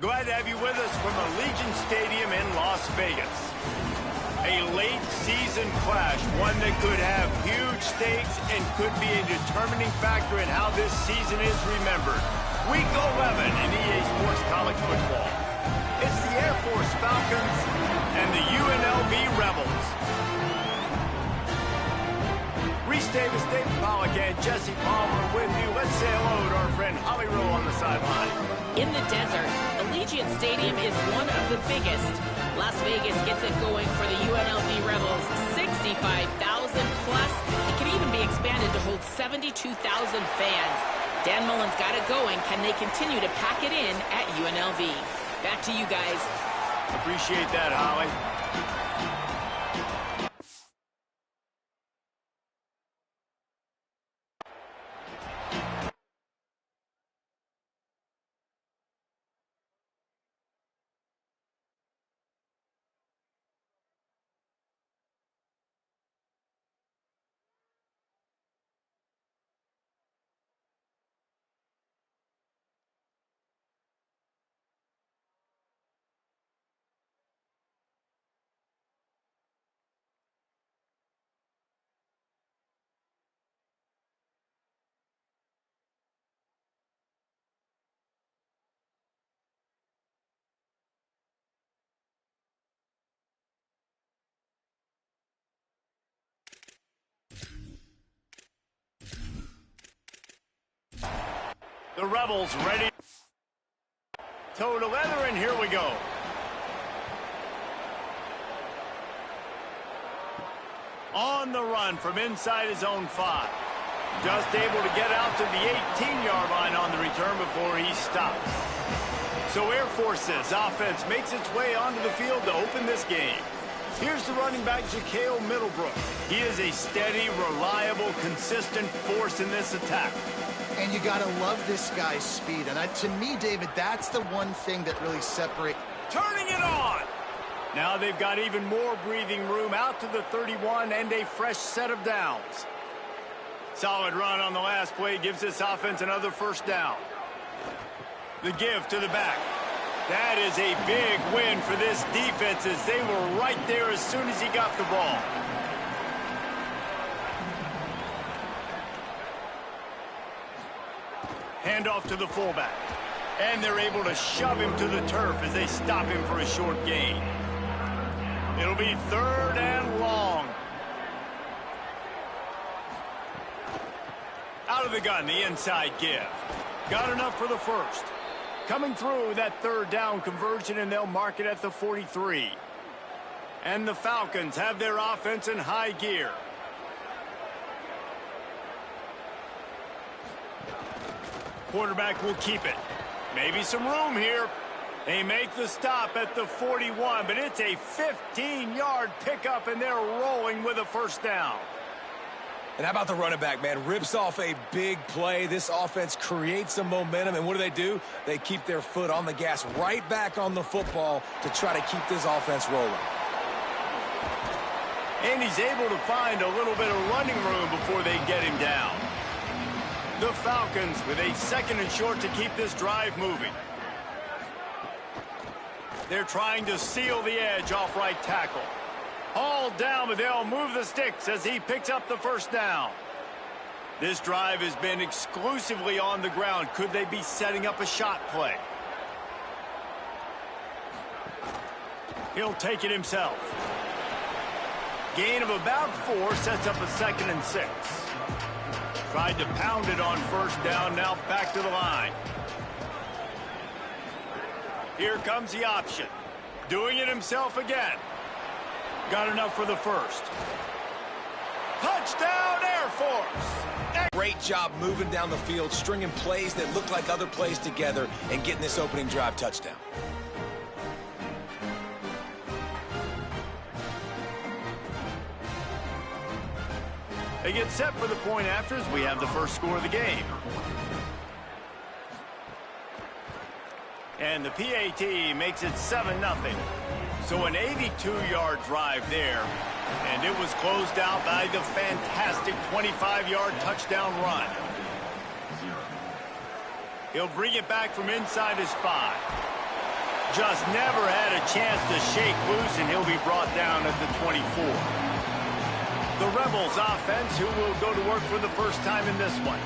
Glad to have you with us from Allegiant Stadium in Las Vegas. A late season clash, one that could have huge stakes and could be a determining factor in how this season is remembered. Week 11 in EA Sports College Football. It's the Air Force Falcons and the UNLV Rebels. Reese Davis, David Pollack, and Jesse Palmer with you. Let's say hello to our friend Holly Rowe on the sideline. In the desert, Allegiant Stadium is one of the biggest. Las Vegas gets it going for the UNLV Rebels. 65,000 plus. It can even be expanded to hold 72,000 fans. Dan Mullen's got it going. Can they continue to pack it in at UNLV? Back to you guys. Appreciate that, Holly. The Rebels ready. Toe to leather, and here we go. On the run from inside his own 5. Just able to get out to the 18-yard line on the return before he stopped. So Air Force's offense makes its way onto the field to open this game. Here's the running back, Ja'Kale Middlebrook. He is a steady, reliable, consistent force in this attack. And you got to love this guy's speed. And to me, David, that's the one thing that really separates. Turning it on! Now they've got even more breathing room out to the 31 and a fresh set of downs. Solid run on the last play gives this offense another first down. The give to the back. That is a big win for this defense as they were right there as soon as he got the ball. Handoff to the fullback. And they're able to shove him to the turf as they stop him for a short gain. It'll be 3rd and long. Out of the gun, the inside give. Got enough for the first. Coming through that 3rd down conversion, and they'll mark it at the 43. And the Falcons have their offense in high gear. Quarterback will keep it. Maybe some room here. They make the stop at the 41, but it's a 15-yard pickup, and they're rolling with a first down. And how about the running back, man? Rips off a big play. This offense creates some momentum, and what do? They keep their foot on the gas right back on the football to try to keep this offense rolling. And he's able to find a little bit of running room before they get him down. The Falcons with a 2nd and short to keep this drive moving. They're trying to seal the edge off right tackle. Hauled down, but they'll move the sticks as he picks up the first down. This drive has been exclusively on the ground. Could they be setting up a shot play? He'll take it himself. Gain of about 4 sets up a 2nd and 6. Tried to pound it on first down, now back to the line. Here comes the option. Doing it himself again. Got enough for the first. Touchdown, Air Force! Great job moving down the field, stringing plays that look like other plays together, and getting this opening drive touchdown. They get set for the point after as we have the first score of the game. And the PAT makes it 7-0. So an 82-yard drive there. And it was closed out by the fantastic 25-yard touchdown run. He'll bring it back from inside his 5. Just never had a chance to shake loose, and he'll be brought down at the 24. The Rebels offense, who will go to work for the first time in this one.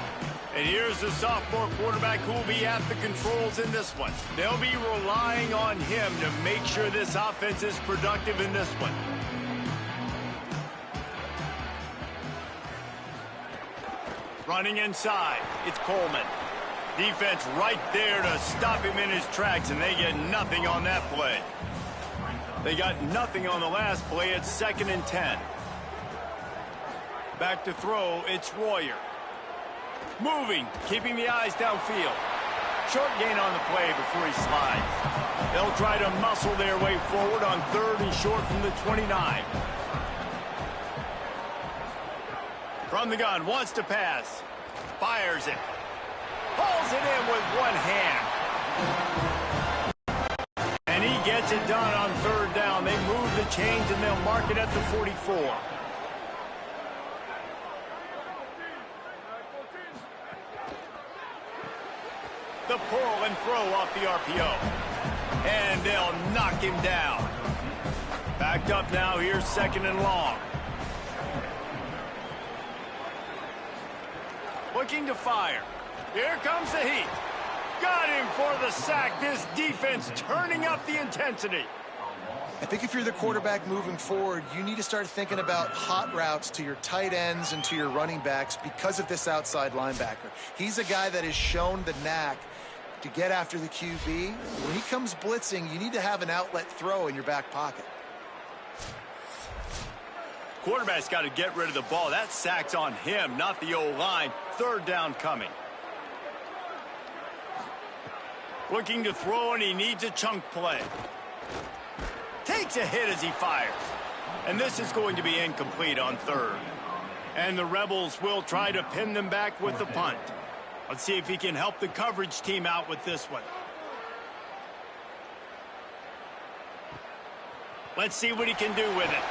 And here's the sophomore quarterback who will be at the controls in this one. They'll be relying on him to make sure this offense is productive in this one. Running inside, it's Coleman. Defense right there to stop him in his tracks, and they get nothing on that play. They got nothing on the last play. It's 2nd and 10. Back to throw, it's Royer. Moving, keeping the eyes downfield. Short gain on the play before he slides. They'll try to muscle their way forward on 3rd and short from the 29. From the gun, wants to pass. Fires it. Pulls it in with one hand. And he gets it done on 3rd down. They move the chains and they'll mark it at the 44. The pull and throw off the RPO. And they'll knock him down. Backed up now, here's 2nd and long. Looking to fire. Here comes the heat. Got him for the sack. This defense turning up the intensity. I think if you're the quarterback moving forward, you need to start thinking about hot routes to your tight ends and to your running backs because of this outside linebacker. He's a guy that has shown the knack to get after the QB. When he comes blitzing, you need to have an outlet throw in your back pocket. Quarterback's got to get rid of the ball. That sack's on him, not the O-line. 3rd down coming. Looking to throw, and he needs a chunk play. Takes a hit as he fires. And this is going to be incomplete on 3rd. And the Rebels will try to pin them back with the punt. Let's see if he can help the coverage team out with this one. Let's see what he can do with it.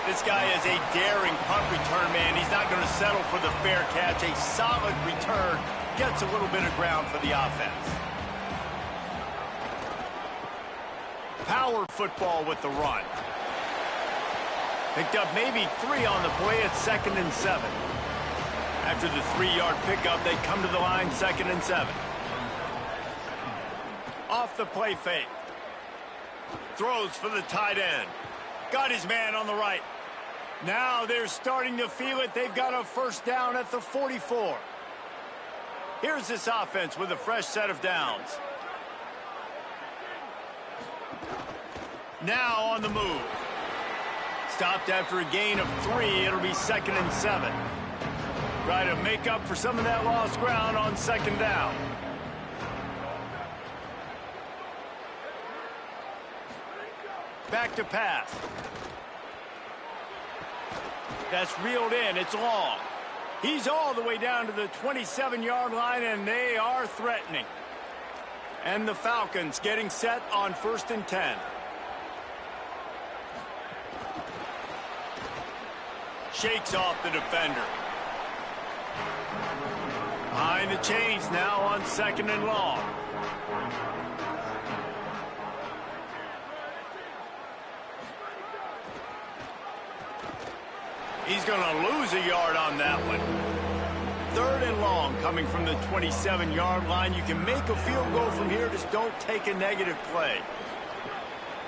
This guy is a daring punt return man. He's not going to settle for the fair catch. A solid return. Gets a little bit of ground for the offense. Power football with the run. Picked up maybe 3 on the play at 2nd and 7. After the 3-yard pickup, they come to the line 2nd and 7. Off the play fake. Throws for the tight end. Got his man on the right. Now they're starting to feel it. They've got a 1st down at the 44. Here's this offense with a fresh set of downs. Now on the move. Stopped after a gain of 3. It'll be 2nd and 7. Try to make up for some of that lost ground on 2nd down. Back to pass. That's reeled in. It's long. He's all the way down to the 27-yard line, and they are threatening. And the Falcons getting set on 1st and 10. Shakes off the defender. Behind the chains now on 2nd and long. He's going to lose a yard on that one. 3rd and long coming from the 27-yard line. You can make a field goal from here. Just don't take a negative play.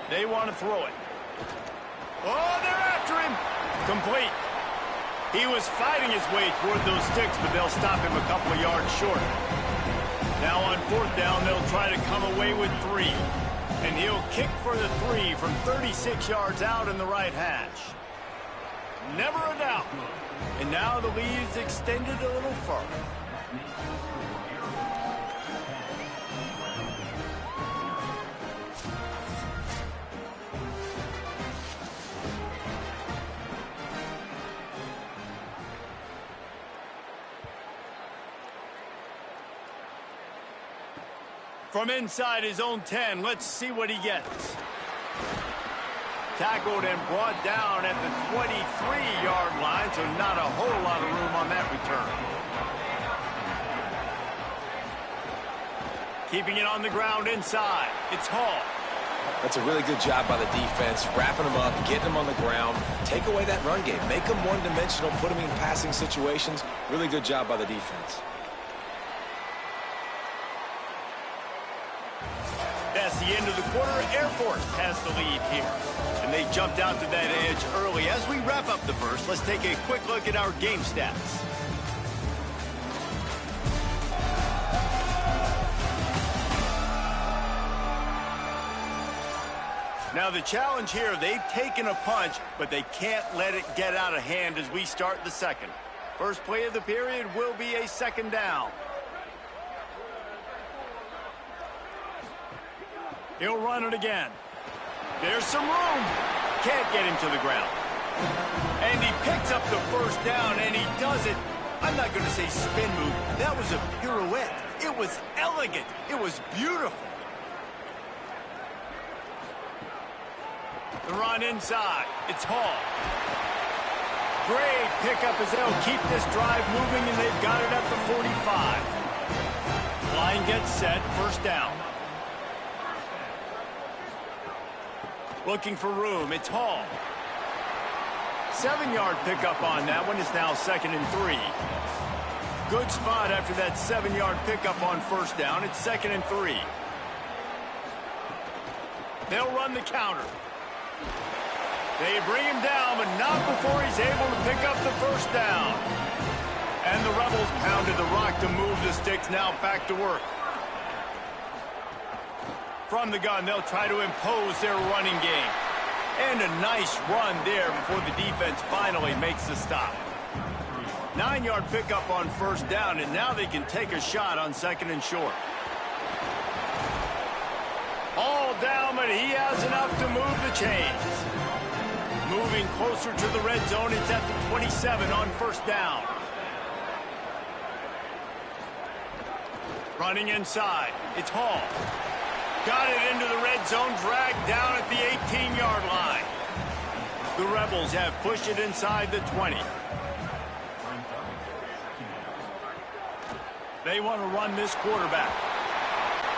They want to throw it. Oh, they're after him. Complete. He was fighting his way toward those sticks, but they'll stop him a couple of yards short. Now on 4th down, they'll try to come away with 3. And he'll kick for the 3 from 36 yards out in the right hash. Never a doubt. And now the lead's extended a little further. From inside his own 10, let's see what he gets. Tackled and brought down at the 23-yard line, so not a whole lot of room on that return. Keeping it on the ground inside. It's Hall. That's a really good job by the defense, wrapping them up, getting them on the ground, take away that run game, make them one-dimensional, put them in passing situations. Really good job by the defense. That's the end of the quarter. Air Force has the lead here. And they jumped out to that edge early. As we wrap up the first, let's take a quick look at our game stats. Now the challenge here, they've taken a punch, but they can't let it get out of hand as we start the second. First play of the period will be a second down. He'll run it again. There's some room. Can't get him to the ground. And he picks up the first down, and he does it. I'm not going to say spin move. That was a pirouette. It was elegant. It was beautiful. The run inside. It's Hall. Great pickup as they'll keep this drive moving, and they've got it at the 45. Line gets set. First down. Looking for room. It's Hall. 7-yard pickup on that one. It's now 2nd and 3. Good spot after that 7-yard pickup on first down. It's 2nd and 3. They'll run the counter. They bring him down, but not before he's able to pick up the first down. And the Rebels pounded the rock to move the sticks. Now back to work. From the gun, they'll try to impose their running game. And a nice run there before the defense finally makes the stop. 9-yard pickup on first down, and now they can take a shot on 2nd and short. All down, but he has enough to move the chains. Moving closer to the red zone, it's at the 27 on first down. Running inside, it's Hall. Got it into the red zone, dragged down at the 18-yard line. The Rebels have pushed it inside the 20. They want to run this quarterback.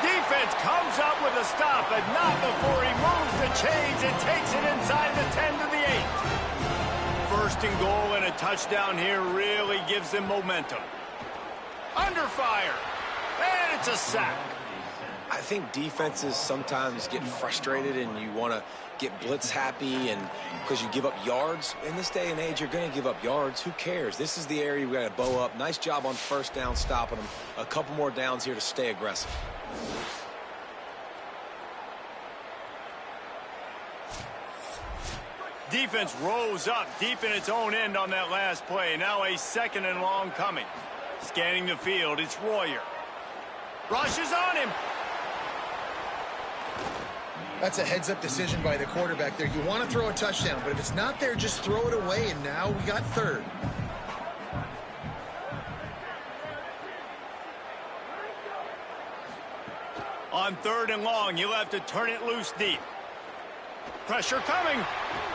Defense comes up with a stop, but not before he moves the chains and takes it inside the 10 to the 8. First and goal and a touchdown here really gives them momentum. Under fire, and it's a sack. I think defenses sometimes get frustrated and you want to get blitz happy and because you give up yards. In this day and age, you're going to give up yards. Who cares? This is the area we got to bow up. Nice job on first down stopping them. A couple more downs here to stay aggressive. Defense rose up deep in its own end on that last play. Now a 2nd and long coming. Scanning the field, it's Royer. Rushes on him. That's a heads-up decision by the quarterback there. You want to throw a touchdown, but if it's not there, just throw it away, and now we got 3rd. On 3rd and long, you'll have to turn it loose deep. Pressure coming,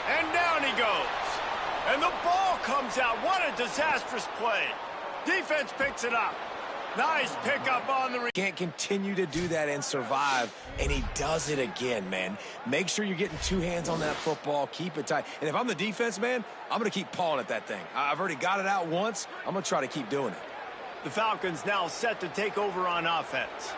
and down he goes. And the ball comes out. What a disastrous play. Defense picks it up. Nice pickup on the... Can't continue to do that and survive, and he does it again, man. Make sure you're getting 2 hands on that football. Keep it tight. And if I'm the defense, man, I'm going to keep pawing at that thing. I've already got it out once. I'm going to try to keep doing it. The Falcons now set to take over on offense.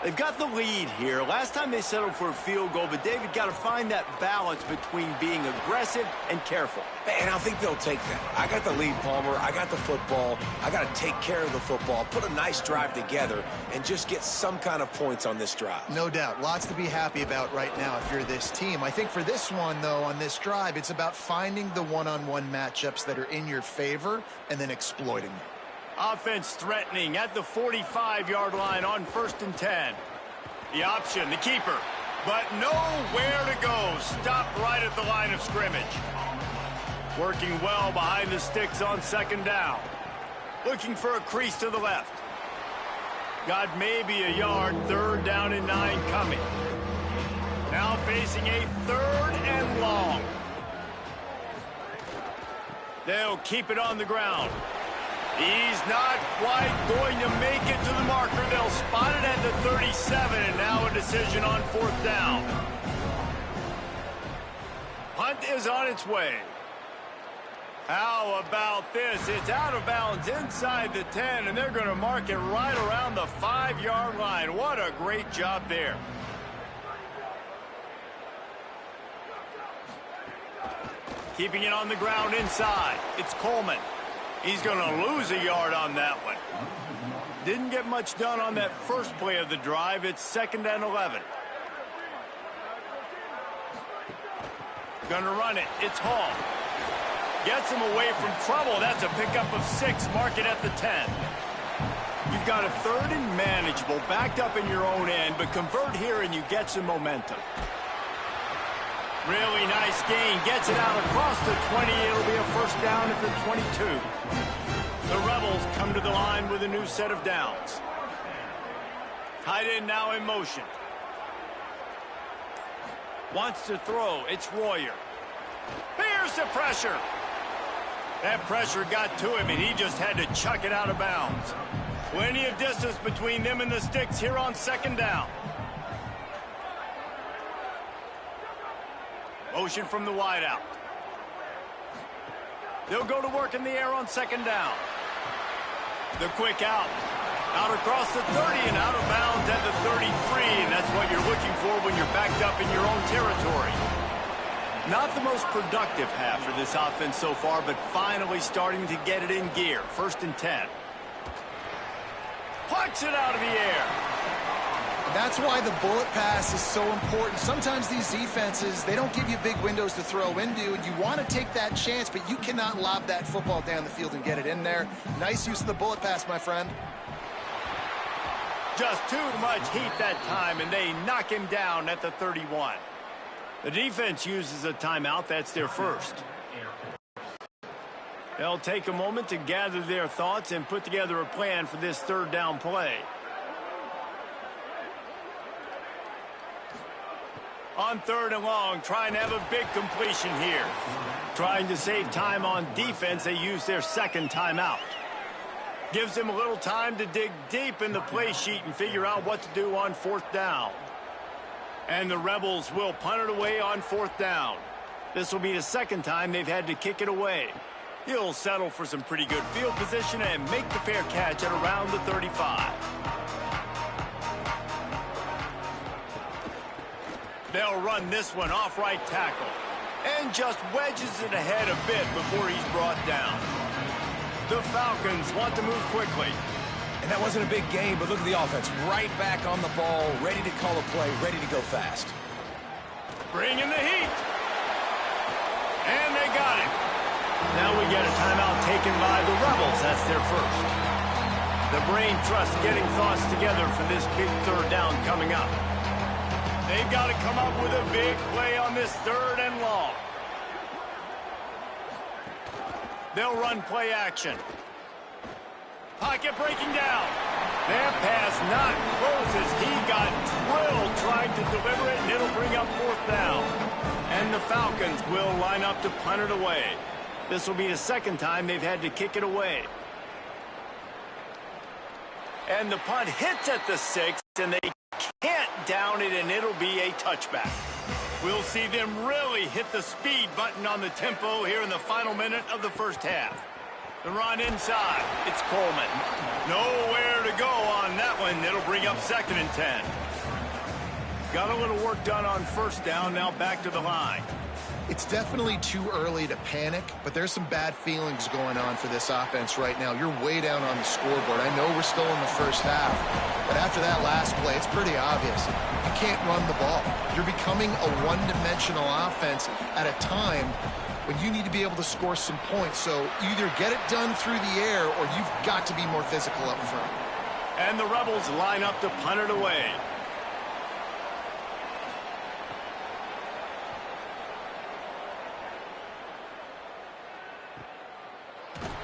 They've got the lead here. Last time they settled for a field goal, but David got to find that balance between being aggressive and careful. And I think they'll take that. I got the lead, Palmer. I got the football. I got to take care of the football, put a nice drive together, and just get some kind of points on this drive. No doubt. Lots to be happy about right now if you're this team. I think for this one, though, on this drive, it's about finding the one-on-one matchups that are in your favor and then exploiting them. Offense threatening at the 45-yard line on 1st and 10. The option, the keeper, but nowhere to go. Stopped right at the line of scrimmage. Working well behind the sticks on 2nd down. Looking for a crease to the left. Got maybe a yard. 3rd down and 9 coming. Now facing a 3rd and long. They'll keep it on the ground. He's not quite going to make it to the marker. They'll spot it at the 37, and now a decision on 4th down. Punt is on its way. How about this? It's out of bounds inside the 10, and they're going to mark it right around the 5-yard line. What a great job there. Keeping it on the ground inside. It's Coleman. He's going to lose a yard on that one. Didn't get much done on that first play of the drive. It's 2nd and 11. Going to run it. It's Hall. Gets him away from trouble. That's a pickup of 6. Mark it at the 10. You've got a 3rd and manageable, backed up in your own end, but convert here and you get some momentum. Really nice gain. Gets it out across the 20. It'll be a 1st down at the 22. The Rebels come to the line with a new set of downs. Tight end now in motion. Wants to throw. It's Royer. Here's the pressure. That pressure got to him, and he just had to chuck it out of bounds. Plenty of distance between them and the sticks here on 2nd down. Motion from the wideout. They'll go to work in the air on 2nd down. The quick out. Out across the 30 and out of bounds at the 33, and that's what you're looking for when you're backed up in your own territory. Not the most productive half for this offense so far, but finally starting to get it in gear. 1st and 10. Pucks it out of the air. That's why the bullet pass is so important. Sometimes these defenses, they don't give you big windows to throw into, and you want to take that chance, but you cannot lob that football down the field and get it in there. Nice use of the bullet pass, my friend. Just too much heat that time, and they knock him down at the 31. The defense uses a timeout. That's their first. They'll take a moment to gather their thoughts and put together a plan for this 3rd down play. On 3rd and long, trying to have a big completion here. Trying to save time on defense, they use their 2nd timeout. Gives them a little time to dig deep in the play sheet and figure out what to do on 4th down. And the Rebels will punt it away on 4th down. This will be the 2nd time they've had to kick it away. He'll settle for some pretty good field position and make the fair catch at around the 35. They'll run this one off right tackle. And just wedges it ahead a bit before he's brought down. The Falcons want to move quickly. And that wasn't a big game, but look at the offense. Right back on the ball, ready to call a play, ready to go fast. Bring in the heat. And they got it. Now we get a timeout taken by the Rebels. That's their first. The brain trust getting thoughts together for this big 3rd down coming up. They've got to come up with a big play on this 3rd and long. They'll run play action. Pocket breaking down. That pass not close as he got drilled trying to deliver it, and it'll bring up 4th down. And the Falcons will line up to punt it away. This will be the 2nd time they've had to kick it away. And the punt hits at the 6, and they can't down it, and it'll be a touchback. We'll see them really hit the speed button on the tempo here in the final minute of the 1st half. The run inside. It's Coleman. Nowhere to go on that one. It'll bring up 2nd and 10. Got a little work done on 1st down. Now back to the line. It's definitely too early to panic, but there's some bad feelings going on for this offense right now. You're way down on the scoreboard. I know we're still in the 1st half, but after that last play, it's pretty obvious. You can't run the ball. You're becoming a one-dimensional offense at a time when you need to be able to score some points. So either get it done through the air or you've got to be more physical up front. And the Rebels line up to punt it away.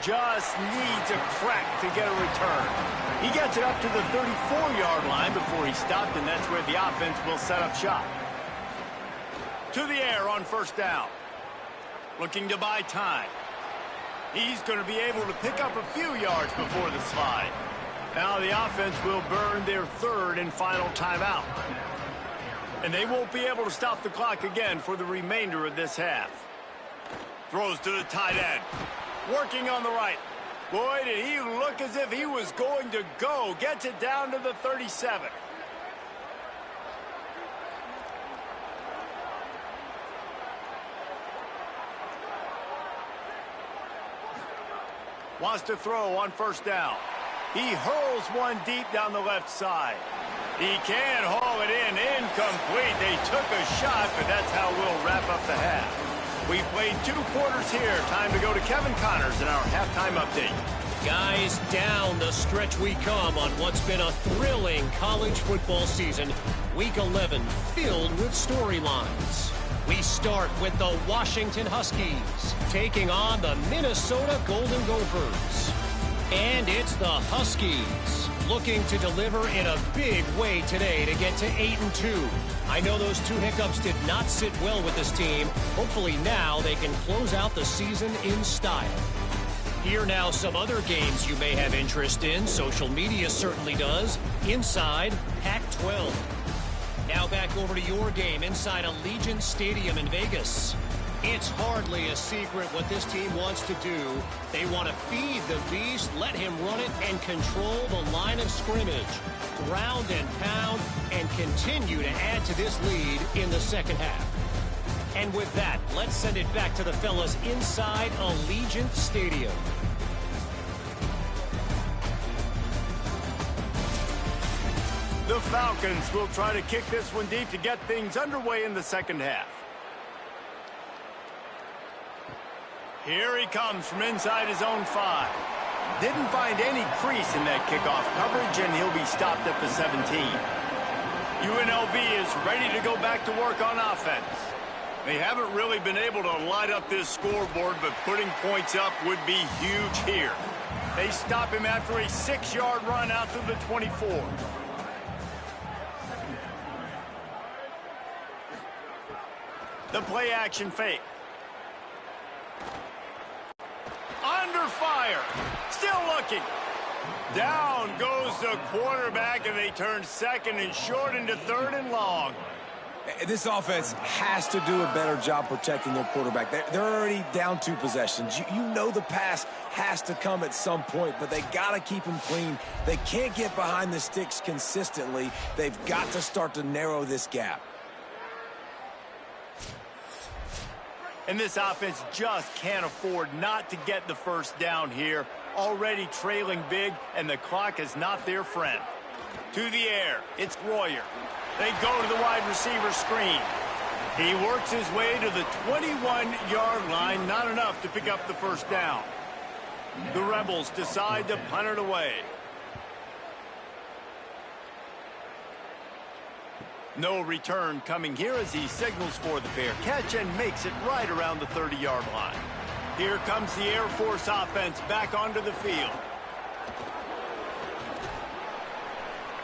Just needs a crack to get a return. He gets it up to the 34-yard line before he stopped, and that's where the offense will set up shop. To the air on 1st down. Looking to buy time. He's going to be able to pick up a few yards before the slide. Now the offense will burn their third and final timeout. And they won't be able to stop the clock again for the remainder of this half. Throws to the tight end. Working on the right. Boy, did he look as if he was going to go. Gets it down to the 37. Wants to throw on first down. He hurls one deep down the left side. He can haul it in. Incomplete. They took a shot, but that's how we'll wrap up the half. We've played 2 quarters here. Time to go to Kevin Connors in our halftime update. Guys, down the stretch we come on what's been a thrilling college football season. Week 11 filled with storylines. We start with the Washington Huskies taking on the Minnesota Golden Gophers. And it's the Huskies looking to deliver in a big way today to get to 8-2. I know those 2 hiccups did not sit well with this team. Hopefully now they can close out the season in style. Here now some other games you may have interest in. Social media certainly does. Inside Pac-12. Now back over to your game inside Allegiant Stadium in Vegas. It's hardly a secret what this team wants to do. They want to feed the beast, let him run it, and control the line of scrimmage. Ground and pound, and continue to add to this lead in the second half. And with that, let's send it back to the fellas inside Allegiant Stadium. The Falcons will try to kick this one deep to get things underway in the second half. Here he comes from inside his own 5. Didn't find any crease in that kickoff coverage, and he'll be stopped at the 17. UNLV is ready to go back to work on offense. They haven't really been able to light up this scoreboard, but putting points up would be huge here. They stop him after a 6-yard run out to the 24. The play action fake. Under fire. Still looking. Down goes the quarterback, and they turn second and short into third and long. This offense has to do a better job protecting their quarterback. They're already down 2 possessions. You know the pass has to come at some point, but they got to keep him clean. They can't get behind the sticks consistently. They've got to start to narrow this gap. And this offense just can't afford not to get the first down here. Already trailing big, and the clock is not their friend. To the air, it's Royer. They go to the wide receiver screen. He works his way to the 21-yard line, not enough to pick up the first down. The Rebels decide to punt it away. No return coming here as he signals for the fair catch and makes it right around the 30-yard line. Here comes the Air Force offense back onto the field.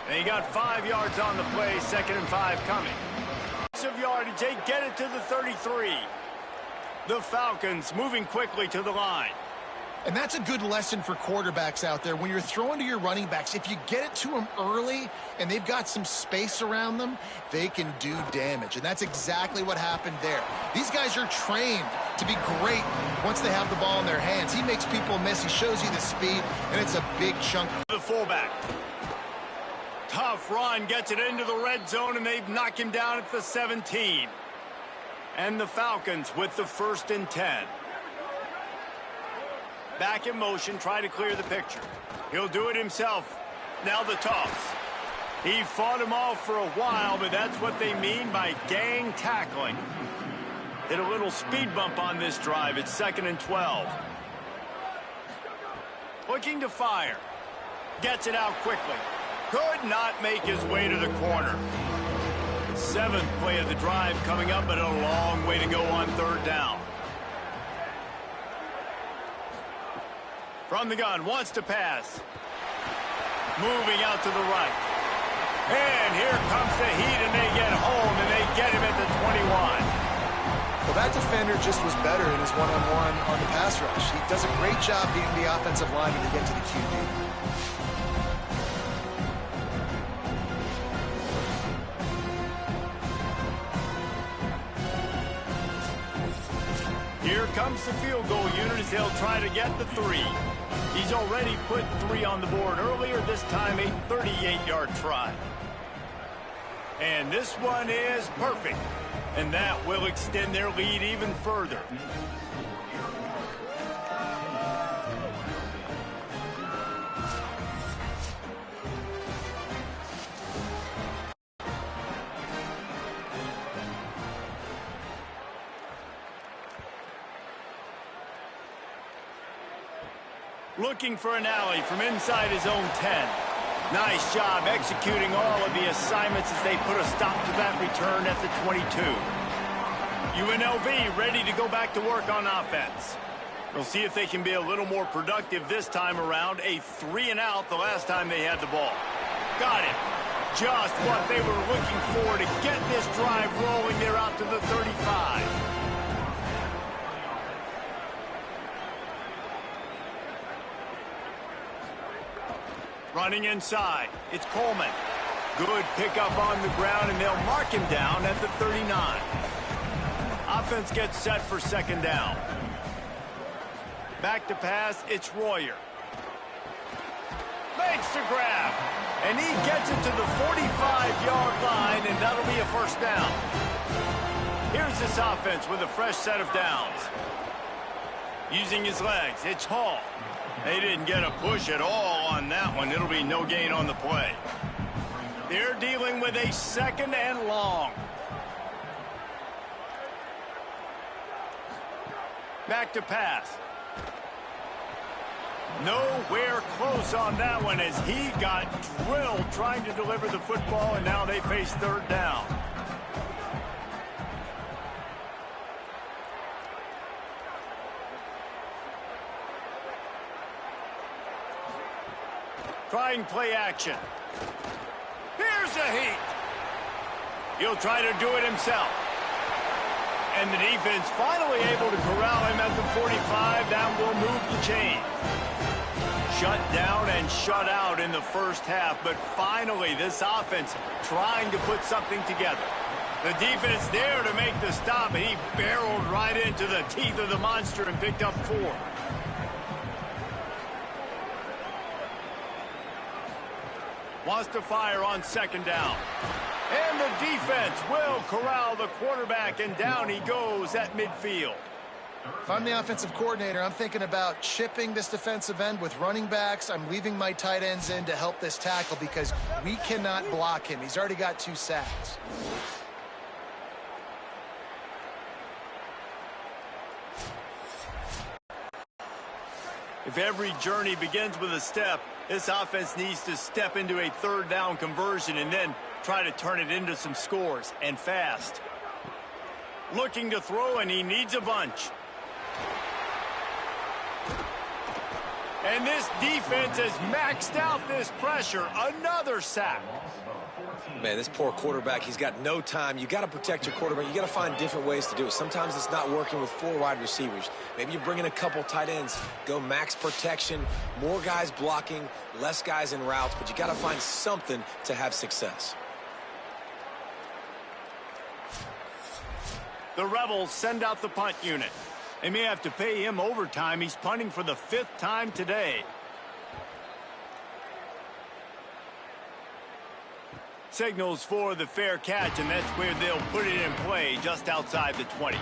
They got 5 yards on the play, 2nd and 5 coming. Of yardage, they get it to the 33. The Falcons moving quickly to the line. And that's a good lesson for quarterbacks out there. When you're throwing to your running backs, if you get it to them early and they've got some space around them, they can do damage. And that's exactly what happened there. These guys are trained to be great once they have the ball in their hands. He makes people miss. He shows you the speed, and it's a big chunk. The fullback. Tough run, gets it into the red zone, and they've knocked him down at the 17. And the Falcons with the 1st and 10. Back in motion, try to clear the picture. He'll do it himself. Now the toss. He fought him off for a while, but that's what they mean by gang tackling. Hit a little speed bump on this drive. It's 2nd and 12. Looking to fire. Gets it out quickly. Could not make his way to the corner. 7th play of the drive coming up, but a long way to go on 3rd down. From the gun, wants to pass. Moving out to the right. And here comes the heat, and they get home, and they get him at the 21. Well, that defender just was better in his one-on-one on the pass rush. He does a great job being the offensive lineman to get to the QB. Here comes the field goal unit as they'll try to get the 3. He's already put 3 on the board earlier, this time a 38-yard try. And this one is perfect. And that will extend their lead even further. Looking for an alley from inside his own 10. Nice job executing all of the assignments as they put a stop to that return at the 22. UNLV ready to go back to work on offense. We'll see if they can be a little more productive this time around. A 3-and-out the last time they had the ball. Got it. Just what they were looking for to get this drive rolling. They're out to the 35. Running inside, it's Coleman. Good pickup on the ground, and they'll mark him down at the 39. Offense gets set for second down. Back to pass, it's Royer. Makes the grab, and he gets it to the 45-yard line, and that'll be a first down. Here's this offense with a fresh set of downs. Using his legs, it's Hall. They didn't get a push at all on that one. It'll be no gain on the play. They're dealing with a 2nd and long. Back to pass. Nowhere close on that one as he got drilled trying to deliver the football, and now they face third down. Trying play action. Here's a heat. He'll try to do it himself. And the defense finally able to corral him at the 45. That will move the chain. Shut down and shut out in the first half, but finally this offense trying to put something together. The defense there to make the stop, and he barreled right into the teeth of the monster and picked up 4. Wants to fire on second down. And the defense will corral the quarterback, and down he goes at midfield. If I'm the offensive coordinator, I'm thinking about chipping this defensive end with running backs. I'm leaving my tight ends in to help this tackle because we cannot block him. He's already got 2 sacks. If every journey begins with a step, this offense needs to step into a third down conversion and then try to turn it into some scores, and fast. Looking to throw, and he needs a bunch. And this defense has maxed out this pressure. Another sack. Man, this poor quarterback, he's got no time. You got to protect your quarterback. You got to find different ways to do it. Sometimes it's not working with 4 wide receivers. Maybe you bring in a couple tight ends. Go max protection, more guys blocking, less guys in routes, but you got to find something to have success. The Rebels send out the punt unit. They may have to pay him overtime. He's punting for the 5th time today. Signals for the fair catch, and that's where they'll put it in play, just outside the 20.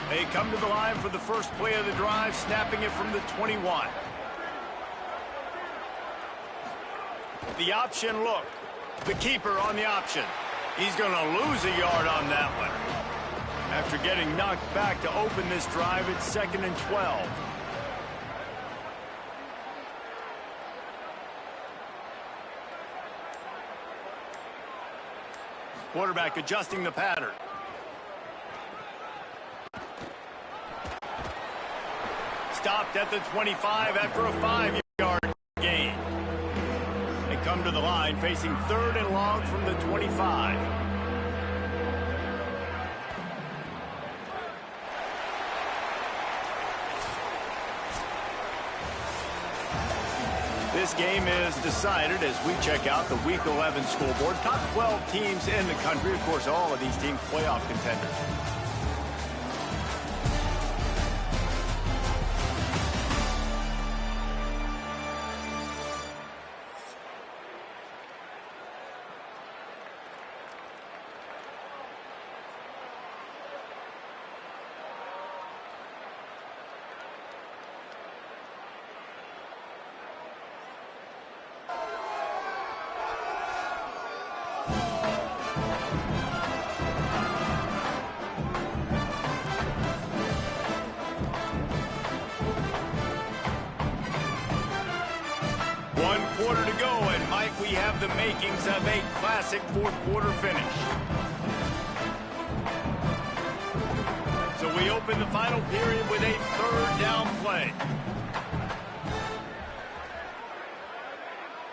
They come to the line for the first play of the drive, snapping it from the 21. The option look. The keeper on the option. He's going to lose a yard on that one. After getting knocked back to open this drive, it's 2nd and 12. Quarterback adjusting the pattern. Stopped at the 25 after a 5-yard gain. They come to the line facing 3rd and long from the 25. this game is decided as we check out the Week 11 scoreboard. Top 12 teams in the country. Of course, all of these teams playoff contenders. Quarter to go, and Mike, we have the makings of a classic fourth quarter finish. So we open the final period with a third down play.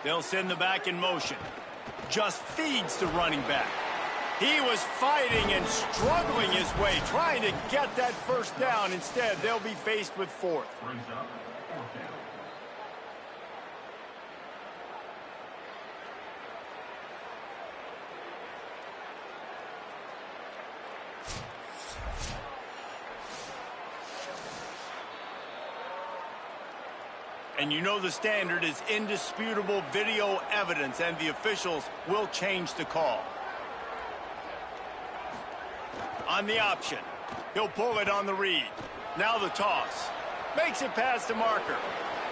They'll send the back in motion. Just feeds the running back. He was fighting and struggling his way, trying to get that first down. Instead, they'll be faced with fourth. And you know the standard is indisputable video evidence, and the officials will change the call. On the option, he'll pull it on the read. Now the toss. Makes it past the marker.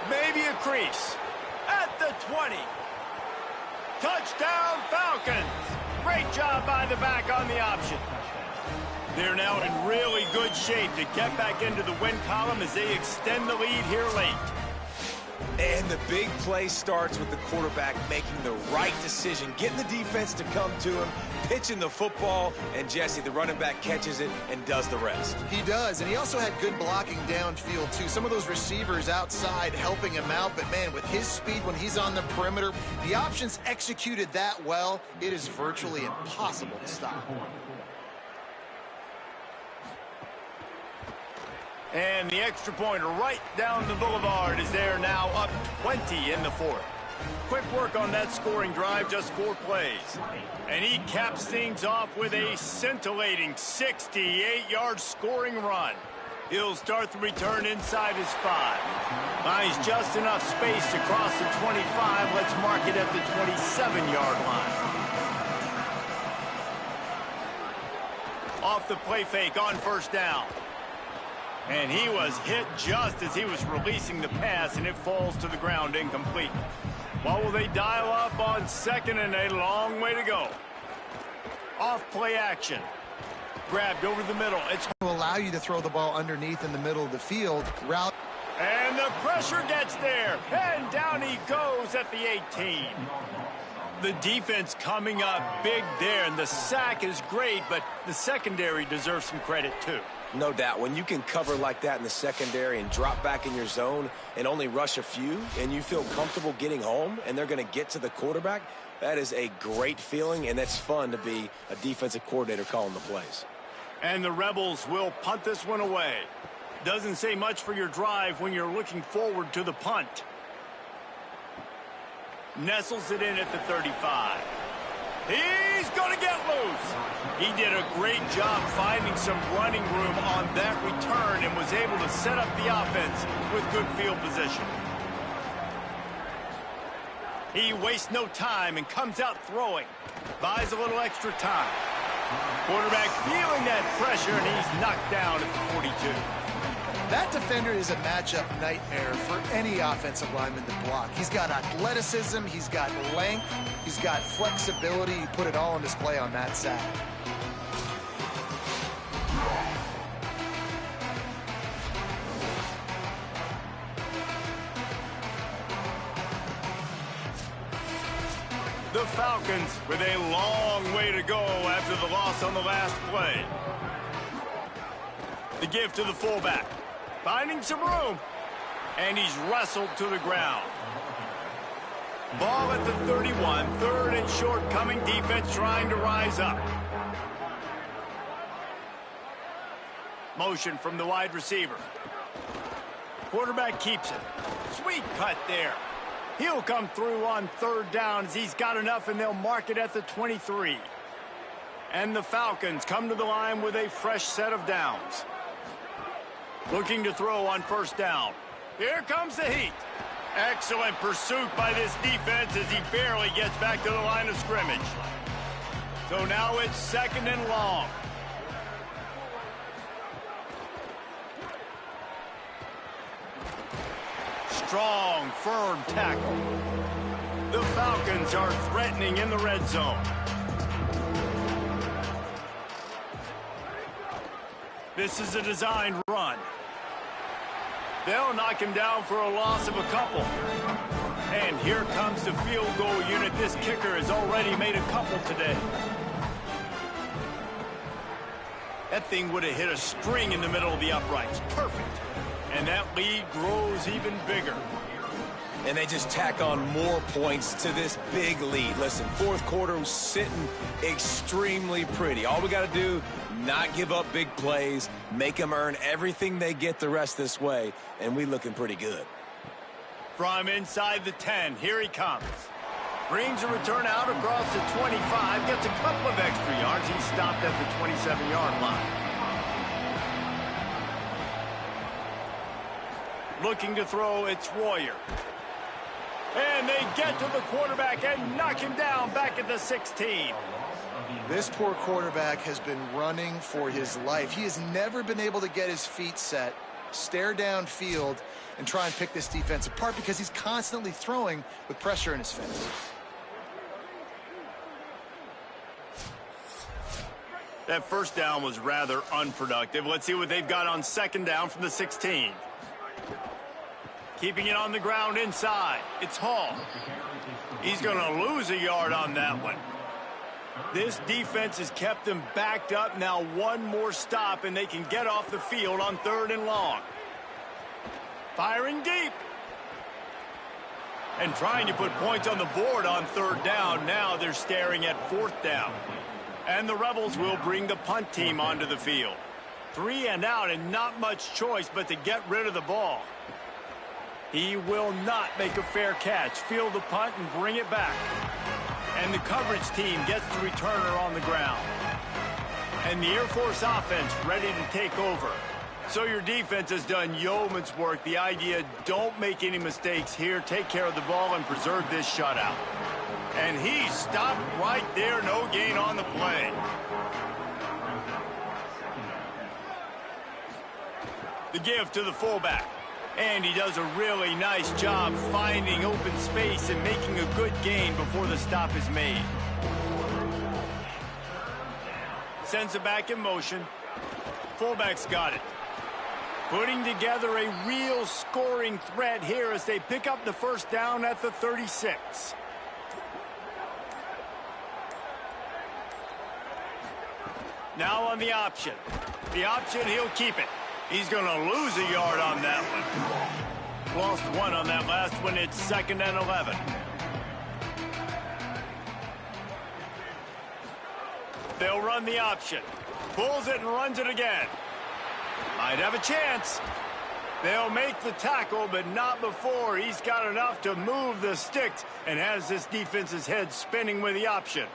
Maybe a crease. At the 20. Touchdown Falcons! Great job by the back on the option. They're now in really good shape to get back into the win column as they extend the lead here late. And the big play starts with the quarterback making the right decision, getting the defense to come to him, pitching the football, and Jesse, the running back, catches it and does the rest. He does, and he also had good blocking downfield, too. Some of those receivers outside helping him out, but, man, with his speed when he's on the perimeter, the options executed that well, it is virtually impossible to stop. And the extra pointer right down the boulevard is there now, up 20 in the fourth. Quick work on that scoring drive, just 4 plays. And he caps things off with a scintillating 68-yard scoring run. He'll start the return inside his 5. Finds just enough space to cross the 25. Let's mark it at the 27-yard line. Off the play fake on first down. And he was hit just as he was releasing the pass, and it falls to the ground incomplete. What will they dial up on second and a long way to go? Off play action. Grabbed over the middle. It's to allow you to throw the ball underneath in the middle of the field. Route. And the pressure gets there. And down he goes at the 18. The defense coming up big there, and the sack is great, but the secondary deserves some credit too. No doubt. When you can cover like that in the secondary and drop back in your zone and only rush a few, and you feel comfortable getting home and they're going to get to the quarterback, that is a great feeling, and that's fun to be a defensive coordinator calling the plays. And the Rebels will punt this one away. Doesn't say much for your drive when you're looking forward to the punt. Nestles it in at the 35. He's going to get loose. He did a great job finding some running room on that return and was able to set up the offense with good field position. He wastes no time and comes out throwing. Buys a little extra time. Quarterback feeling that pressure, and he's knocked down at the 42. That defender is a matchup nightmare for any offensive lineman to block. He's got athleticism, he's got length, he's got flexibility. He put it all on display on that sack. The Falcons with a long way to go after the loss on the last play. The give to the fullback. Finding some room. And he's wrestled to the ground. Ball at the 31. Third and short coming. Defense trying to rise up. Motion from the wide receiver. Quarterback keeps it. Sweet cut there. He'll come through on third down as he's got enough, and they'll mark it at the 23. And the Falcons come to the line with a fresh set of downs. Looking to throw on first down. Here comes the heat. Excellent pursuit by this defense as he barely gets back to the line of scrimmage. So now it's second and long. Strong, firm tackle. The Falcons are threatening in the red zone. This is a designed run. They'll knock him down for a loss of a couple. And here comes the field goal unit. This kicker has already made a couple today. That thing would have hit a string in the middle of the uprights. Perfect. And that lead grows even bigger. And they just tack on more points to this big lead. Listen, fourth quarter was sitting extremely pretty. All we got to do, not give up big plays, make them earn everything they get the rest this way, and we looking pretty good. From inside the 10, here he comes. Brings a return out across the 25, gets a couple of extra yards. He's stopped at the 27-yard line. Looking to throw, it's Royer. And they get to the quarterback and knock him down back at the 16. This poor quarterback has been running for his life. He has never been able to get his feet set, stare downfield, and try and pick this defense apart because he's constantly throwing with pressure in his face. That first down was rather unproductive. Let's see what they've got on second down from the 16. Keeping it on the ground inside. It's Hall. He's going to lose a yard on that one. This defense has kept them backed up. Now one more stop, and they can get off the field on third and long. Firing deep. And trying to put points on the board on third down. Now they're staring at fourth down. And the Rebels will bring the punt team onto the field. 3 and out, and not much choice but to get rid of the ball. He will not make a fair catch. Field the punt and bring it back. And the coverage team gets the returner on the ground. And the Air Force offense ready to take over. So your defense has done yeoman's work. The idea, don't make any mistakes here. Take care of the ball and preserve this shutout. And he stopped right there. No gain on the play. The give to the fullback. And he does a really nice job finding open space and making a good gain before the stop is made. Sends it back in motion. Fullback's got it. Putting together a real scoring threat here as they pick up the first down at the 36. Now on the option. The option, he'll keep it. He's going to lose a yard on that one. Lost one on that last one. It's second and 11. They'll run the option. Pulls it and runs it again. Might have a chance. They'll make the tackle, but not before. He's got enough to move the sticks and has this defense's head spinning with the option.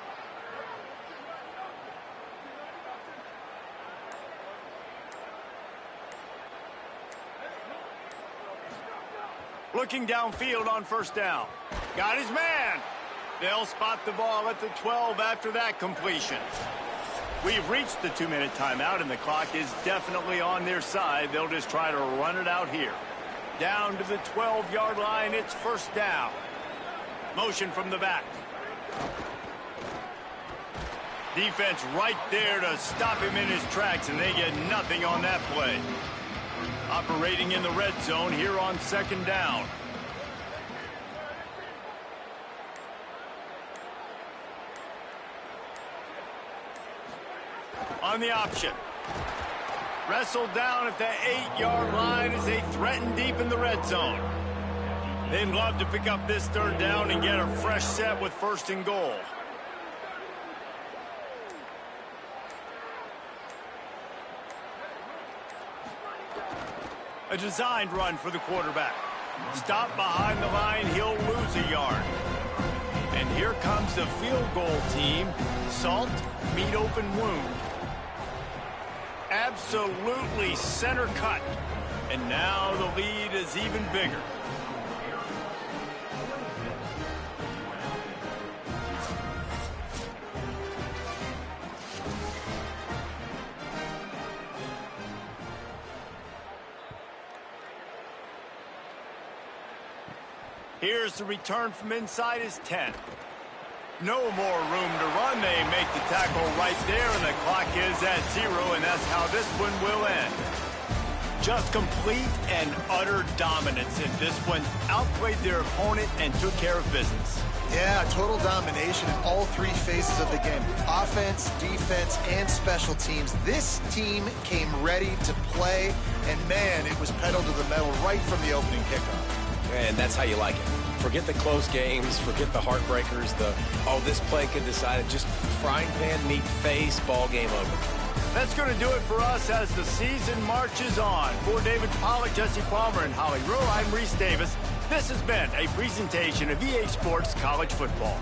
Looking downfield on first down. Got his man. They'll spot the ball at the 12 after that completion. We've reached the 2-minute timeout, and the clock is definitely on their side. They'll just try to run it out here. Down to the 12-yard line, it's first down. Motion from the back. Defense right there to stop him in his tracks, and they get nothing on that play. Operating in the red zone here on second down. On the option. Wrestled down at the 8-yard line as they threaten deep in the red zone. They'd love to pick up this third down and get a fresh set with first and goal. A designed run for the quarterback. Stop behind the line, he'll lose a yard. And here comes the field goal team. Salt, meet open wound. Absolutely center cut. And now the lead is even bigger. Here's the return from inside his 10. No more room to run. They make the tackle right there, and the clock is at 0, and that's how this one will end. Just complete and utter dominance in this one. Outplayed their opponent and took care of business. Yeah, total domination in all three phases of the game. Offense, defense, and special teams. This team came ready to play, and man, it was pedal to the metal right from the opening kickoff. And that's how you like it. Forget the close games, forget the heartbreakers, this play could decide it. Just frying pan, meat face, ball game over. That's going to do it for us as the season marches on. For David Pollack, Jesse Palmer, and Holly Rowe, I'm Reese Davis. This has been a presentation of EA Sports College Football.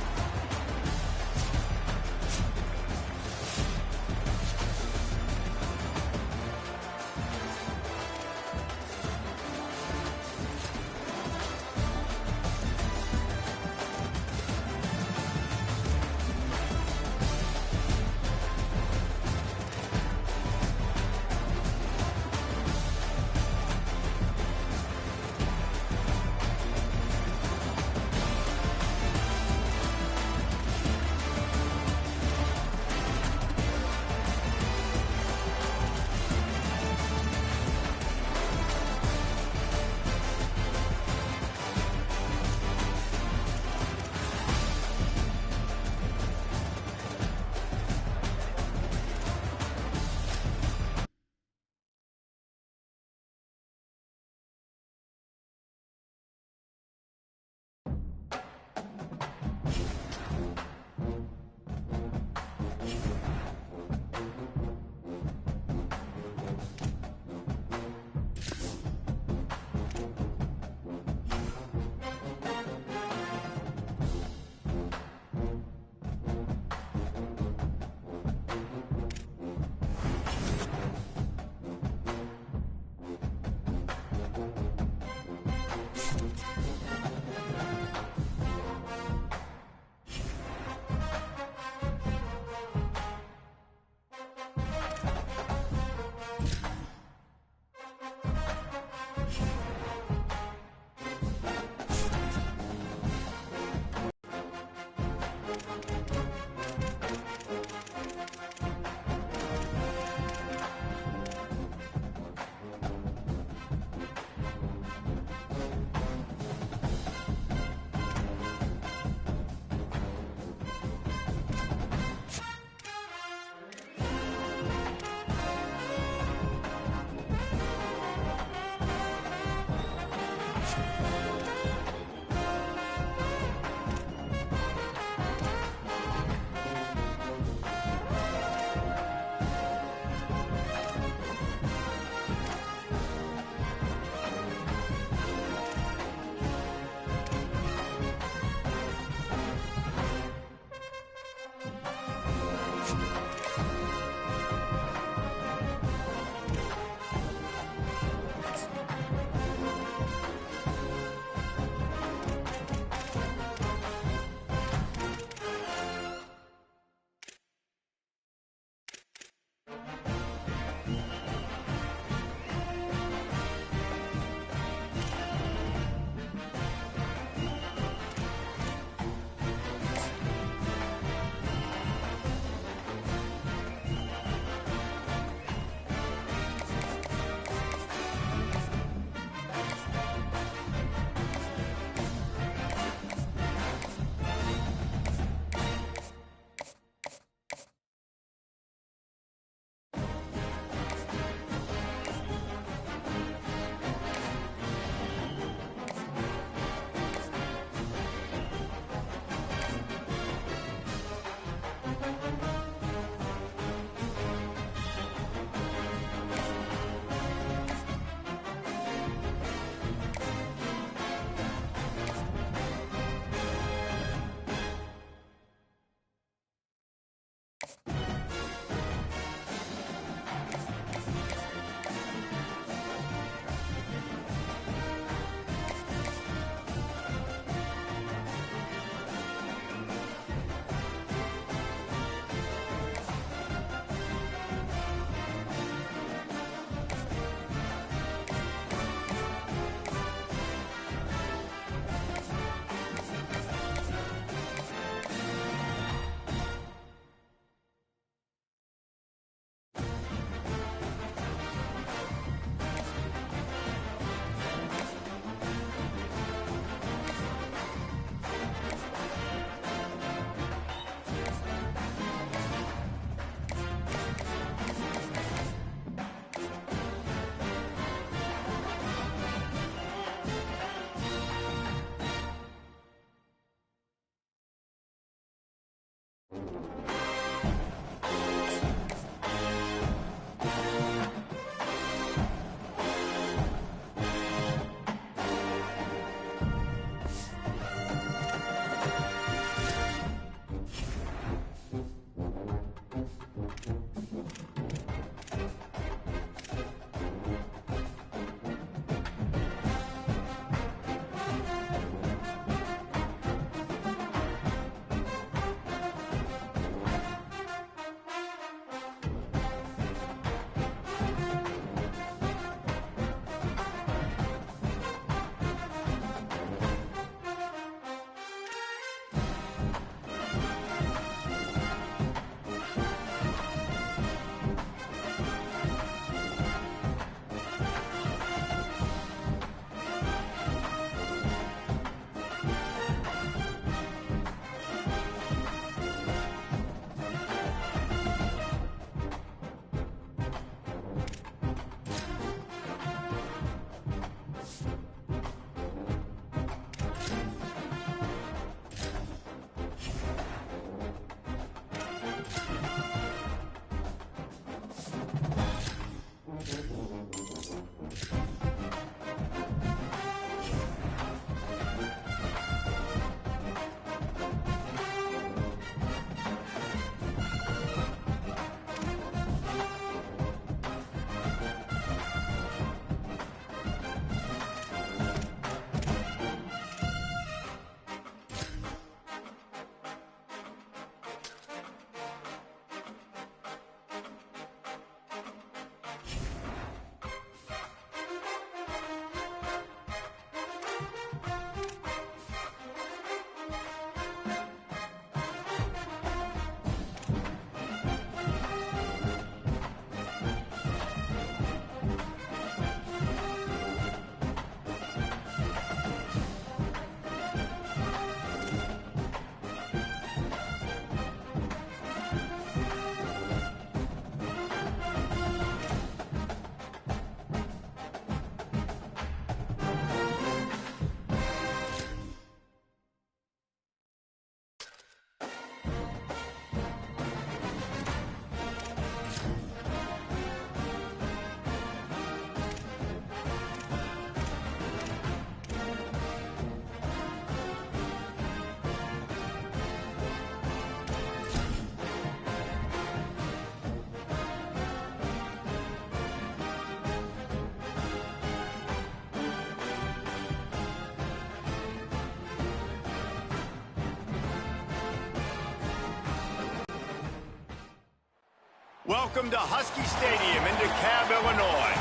Welcome to Husky Stadium in DeKalb, Illinois.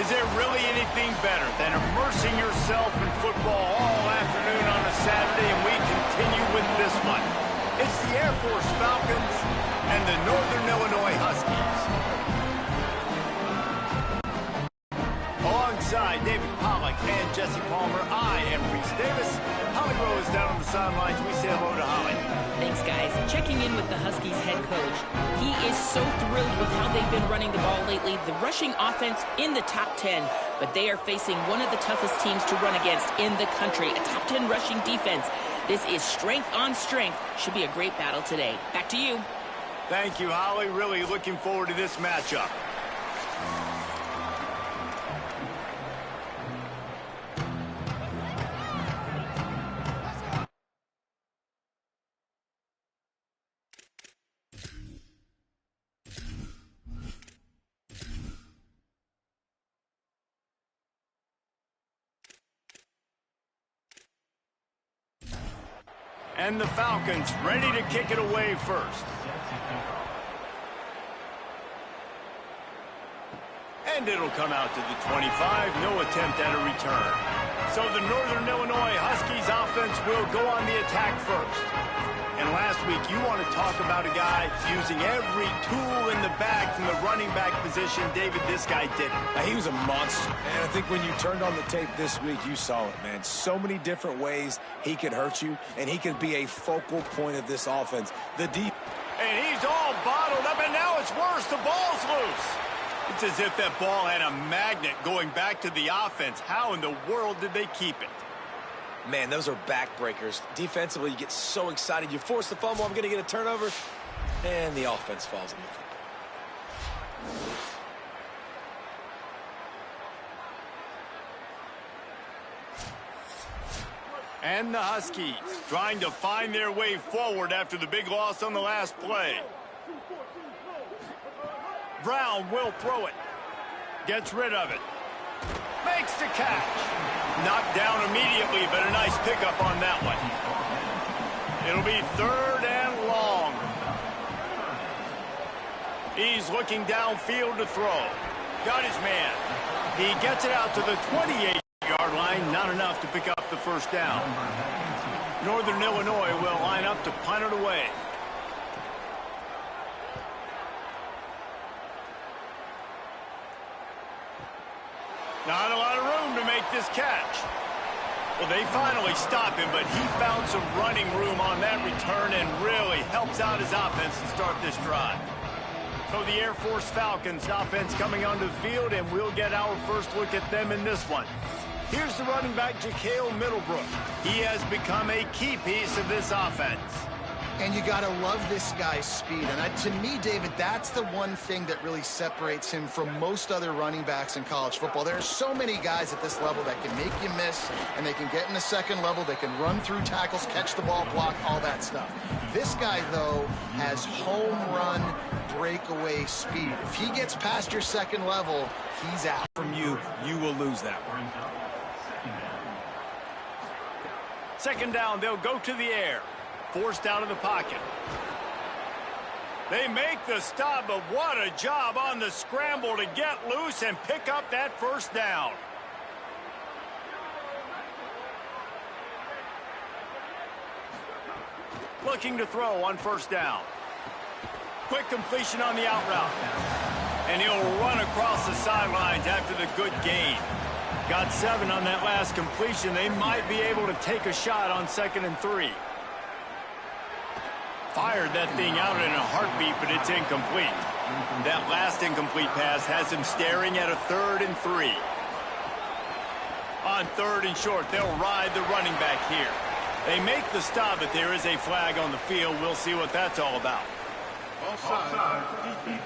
Is there really anything better than immersing yourself in football all afternoon on a Saturday, and we continue with this one. It's the Air Force Falcons and the Northern Illinois Huskies. Alongside David Pollack and Jesse Palmer, I am Reese Davis. Holly Rose down on the sidelines. We say hello to Holly. Thanks, guys. Checking in with the Huskies head coach. He is so thrilled with how they've been running the ball lately. The rushing offense in the top 10, but they are facing one of the toughest teams to run against in the country, a top 10 rushing defense. This is strength on strength. Should be a great battle today. Back to you. Thank you, Holly. Really looking forward to this matchup. And the Falcons ready to kick it away first. And it'll come out to the 25. No attempt at a return. So the Northern Illinois Huskies offense will go on the attack first. And last week, you want to talk about a guy using every tool in the bag from the running back position. David, this guy did it. He was a monster. And I think when you turned on the tape this week, you saw it, man. So many different ways he could hurt you, and he could be a focal point of this offense. And he's all bottled up, and now it's worse. The ball's loose. It's as if that ball had a magnet going back to the offense. How in the world did they keep it? Man, those are backbreakers. Defensively, you get so excited. You force the fumble, I'm going to get a turnover, and the offense falls in the football. And the Huskies trying to find their way forward after the big loss on the last play. Brown will throw it. Gets rid of it. Makes the catch. Knocked down immediately, but a nice pickup on that one. It'll be 3rd and long. He's looking downfield to throw. Got his man. He gets it out to the 28-yard line. Not enough to pick up the first down. Northern Illinois will line up to punt it away. Not a lot of room to make this catch. Well, they finally stop him, but he found some running room on that return and really helps out his offense to start this drive. So the Air Force Falcons offense coming onto the field, and we'll get our first look at them in this one. Here's the running back, Jaquale Middlebrook. He has become a key piece of this offense. And you got to love this guy's speed. And to me, David, that's the one thing that really separates him from most other running backs in college football. There are so many guys at this level that can make you miss, and they can get in the second level. They can run through tackles, catch the ball, block, all that stuff. This guy, though, has home run breakaway speed. If he gets past your second level, he's out. From you, you will lose that one. Second down, they'll go to the air. Forced out of the pocket. They make the stop, but what a job on the scramble to get loose and pick up that first down. Looking to throw on first down. Quick completion on the out route. And he'll run across the sidelines after the good gain. Got 7 on that last completion. They might be able to take a shot on 2nd and 3. Fired that thing out in a heartbeat, but it's incomplete. That last incomplete pass has him staring at a 3rd and 3. On 3rd and short, they'll ride the running back here. They make the stop, but there is a flag on the field. We'll see what that's all about. Offside.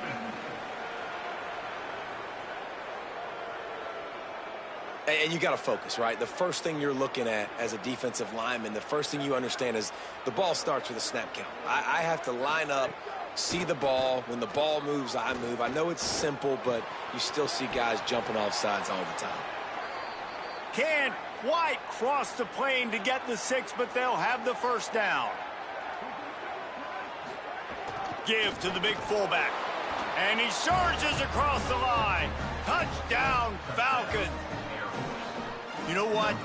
And you got to focus, right? The first thing you're looking at as a defensive lineman, the first thing you understand is the ball starts with a snap count. I have to line up, see the ball. When the ball moves, I move. I know it's simple, but you still see guys jumping off sides all the time. Can't quite cross the plane to get the 6, but they'll have the first down. Give to the big fullback. And he surges across the line. Touchdown, Falcons. You know what?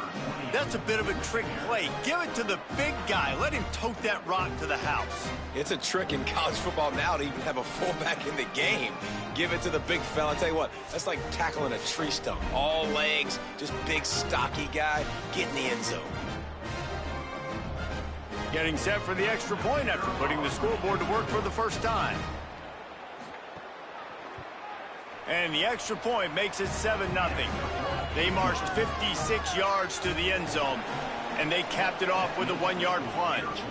That's a bit of a trick play. Give it to the big guy. Let him tote that rock to the house. It's a trick in college football now to even have a fullback in the game. Give it to the big fella. I'll tell you what, that's like tackling a tree stump. All legs, just big, stocky guy. Get in the end zone. Getting set for the extra point after putting the scoreboard to work for the first time. And the extra point makes it 7-0. They marched 56 yards to the end zone, and they capped it off with a 1-yard plunge.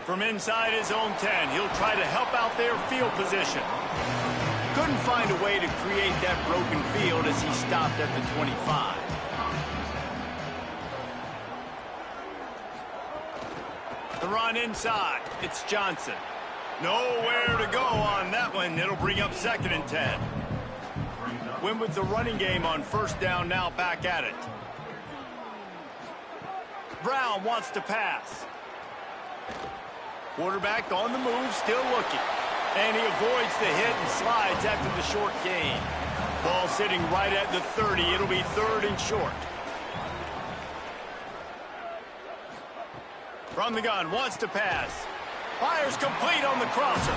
From inside his own 10, he'll try to help out their field position. Couldn't find a way to create that broken field as he stopped at the 25. The run inside. It's Johnson. Nowhere to go on that one. It'll bring up 2nd and 10. Win with the running game on first down, now back at it. Brown wants to pass. Quarterback on the move, still looking. And he avoids the hit and slides after the short gain. Ball sitting right at the 30. It'll be 3rd and short. From the gun, wants to pass. Fires complete on the crosser.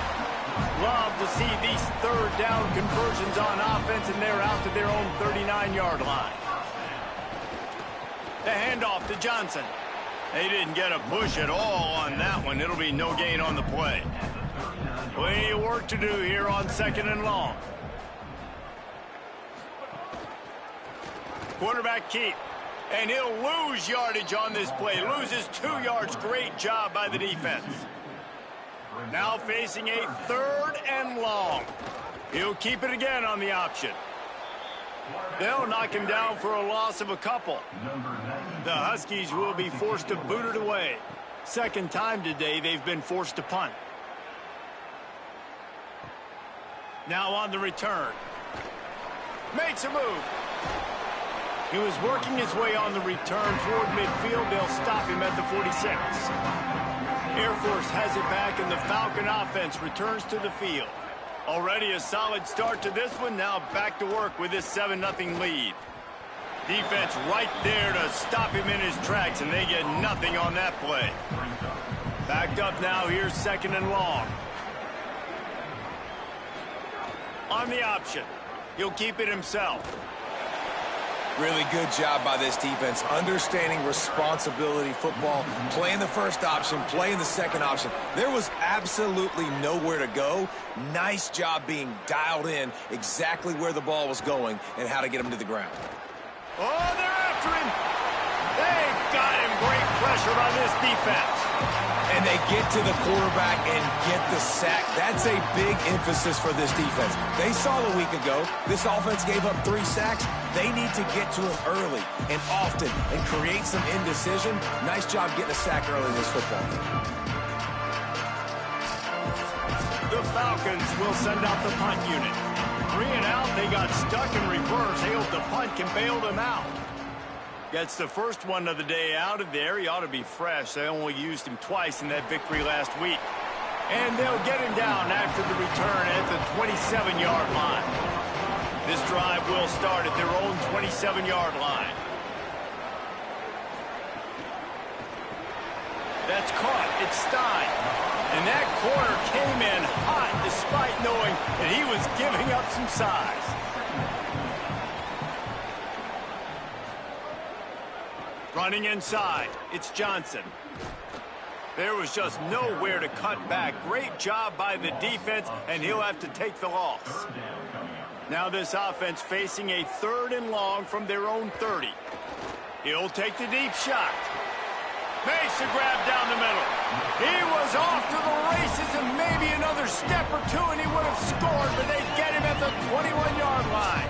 Love to see these 3rd down conversions on offense, and they're out to their own 39-yard line. The handoff to Johnson. They didn't get a push at all on that one. It'll be no gain on the play. Plenty of work to do here on 2nd and long. Quarterback keep. And he'll lose yardage on this play. Loses 2 yards. Great job by the defense. Now facing a 3rd and long. He'll keep it again on the option. They'll knock him down for a loss of a couple. The Huskies will be forced to boot it away. 2nd time today they've been forced to punt. Now on the return. Makes a move. He was working his way on the return toward midfield. They'll stop him at the 46. Air Force has it back, and the Falcon offense returns to the field. Already a solid start to this one. Now back to work with this 7-0 lead. Defense right there to stop him in his tracks, and they get nothing on that play. Backed up now. Here's 2nd and long. On the option. He'll keep it himself. Really good job by this defense, understanding responsibility football, playing the first option, playing the second option. There was absolutely nowhere to go. Nice job being dialed in exactly where the ball was going and how to get him to the ground. Oh, they're after him. They got him. Great pressure by this defense. And they get to the quarterback and get the sack. That's a big emphasis for this defense. They saw a week ago this offense gave up 3 sacks. They need to get to him early and often and create some indecision. Nice job getting a sack early in this football game. The Falcons will send out the punt unit. 3 and out, they got stuck in reverse. They hope the punt can bail them out. Gets the first one of the day out of there. He ought to be fresh. They only used him twice in that victory last week. And they'll get him down after the return at the 27-yard line. This drive will start at their own 27-yard line. That's caught. It's Stein. And that corner came in hot despite knowing that he was giving up some size. Running inside, it's Johnson. There was just nowhere to cut back. Great job by the defense, and he'll have to take the loss. Now this offense facing a 3rd and long from their own 30. He'll take the deep shot. Makes the grab down the middle. He was off to the races and maybe another step or two, and he would have scored, but they get him at the 21-yard line.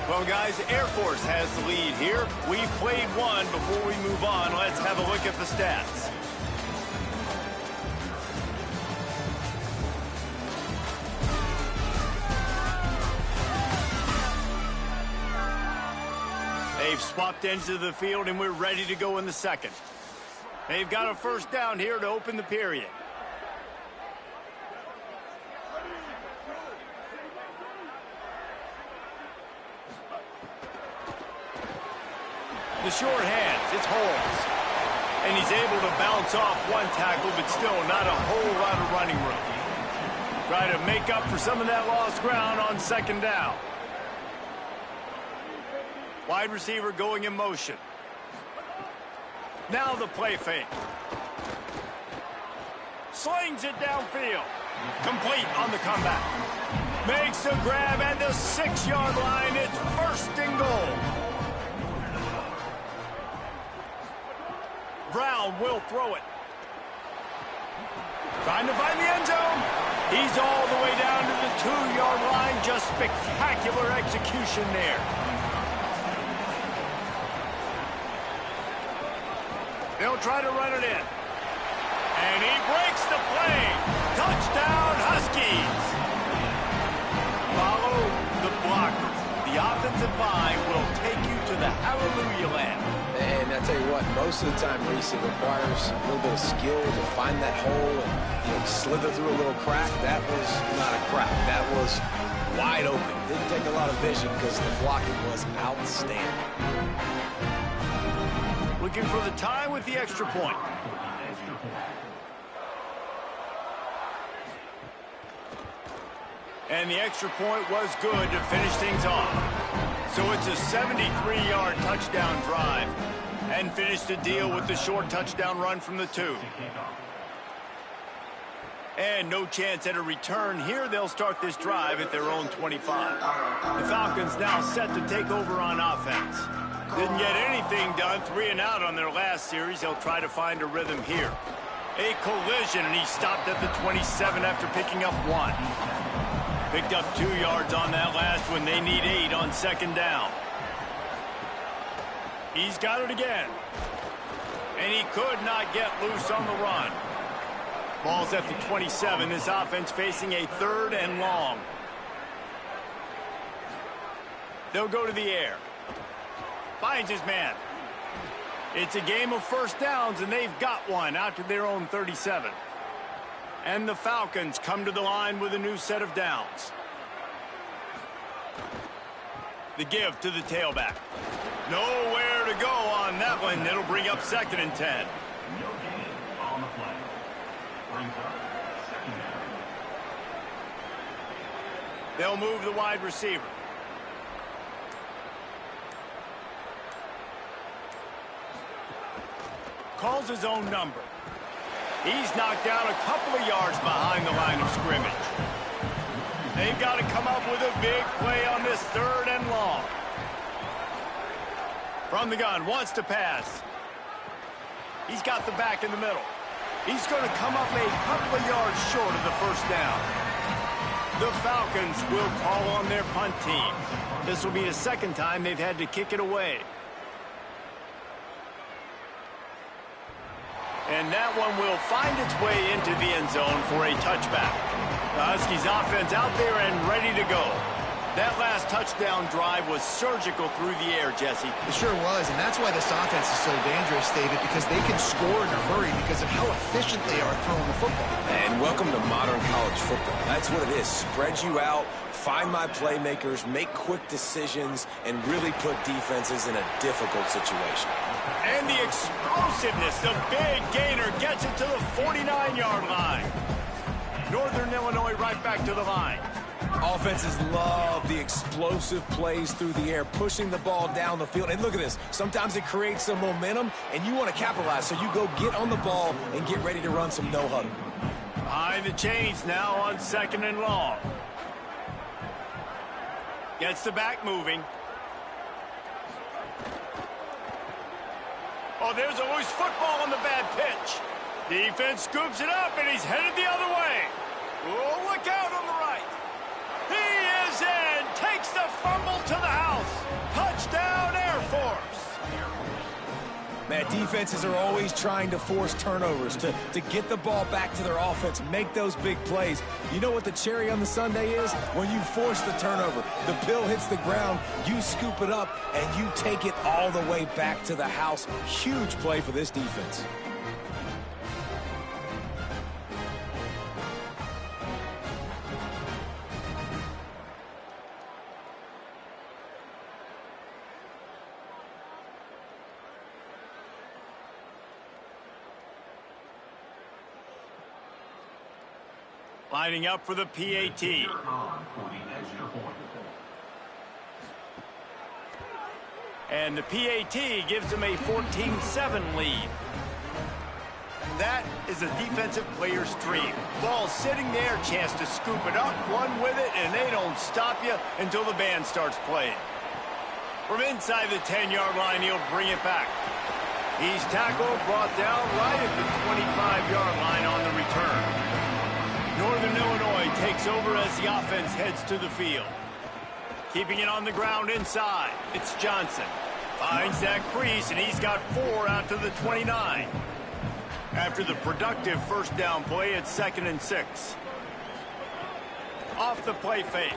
Well, guys, Air Force has the lead here. We've played one. Before we move on, let's have a look at the stats. They've swapped ends of the field, and we're ready to go in the second. They've got a first down here to open the period. The short hands, it's Holmes. And he's able to bounce off one tackle, but still not a whole lot of running room. Try to make up for some of that lost ground on 2nd down. Wide receiver going in motion. Now the play fake. Slings it downfield. Complete on the comeback. Makes a grab at the 6-yard line. It's 1st and goal. Brown will throw it. Trying to find the end zone. He's all the way down to the 2-yard line. Just spectacular execution there. They'll try to run it in. And he breaks the play. Touchdown, Huskies. Follow the blockers. The offensive line will take you to the hallelujah land. And I tell you what, most of the time, Reese, it requires a little bit of skill to find that hole and slither through a little crack. That was not a crack. That was wide open. Didn't take a lot of vision because the blocking was outstanding. Looking for the tie with the extra point. And the extra point was good to finish things off. So it's a 73-yard touchdown drive. And finish the deal with the short touchdown run from the 2. And no chance at a return here. They'll start this drive at their own 25. The Falcons now set to take over on offense. Didn't get anything done, 3 and out on their last series. They'll try to find a rhythm here. A collision, and he stopped at the 27 after picking up 1. Picked up 2 yards on that last one. They need 8 on second down. He's got it again. And he could not get loose on the run. Ball's at the 27. This offense facing a 3rd and long. They'll go to the air. Finds his man. It's a game of first downs, and they've got one out to their own 37. And the Falcons come to the line with a new set of downs. The give to the tailback. Nowhere to go on that one. It'll bring up 2nd and 10. They'll move the wide receiver. Calls his own number. He's knocked down a couple of yards behind the line of scrimmage. They've got to come up with a big play on this 3rd and long. From the gun, wants to pass. He's got the back in the middle. He's going to come up a couple of yards short of the first down. The Falcons will call on their punt team. This will be the 2nd time they've had to kick it away. And that one will find its way into the end zone for a touchback. The Huskies offense out there and ready to go. That last touchdown drive was surgical through the air, Jesse. It sure was, and that's why this offense is so dangerous, David, because they can score in a hurry because of how efficient they are throwing the football. And welcome to modern college football. That's what it is. Spread you out, find my playmakers, make quick decisions, and really put defenses in a difficult situation. And the explosiveness, the big gainer gets it to the 49-yard line. Northern Illinois right back to the line. Offenses love the explosive plays through the air, pushing the ball down the field. And look at this. Sometimes it creates some momentum, and you want to capitalize. So you go get on the ball and get ready to run some no-huddle. Behind the chains now on 2nd and long. Gets the back moving. Oh, there's always football on the bad pitch. Defense scoops it up, and he's headed the other way. Oh, look out on the right. He is in. Takes the fumble to the house. Touchdown, Air Force. Man, defenses are always trying to force turnovers, to get the ball back to their offense, make those big plays. You know what the cherry on the sundae is? When you force the turnover, the pill hits the ground, you scoop it up, and you take it all the way back to the house. Huge play for this defense. Lining up for the PAT. And the PAT gives them a 14-7 lead. That is a defensive player's dream. Ball sitting there, chance to scoop it up, run with it, and they don't stop you until the band starts playing. From inside the 10-yard line, he'll bring it back. He's tackled, brought down right at the 25-yard line on the return. Northern Illinois takes over as the offense heads to the field. Keeping it on the ground inside, it's Johnson. Finds that crease, and he's got 4 out to the 29. After the productive first down play, it's 2nd and 6. Off the play fake.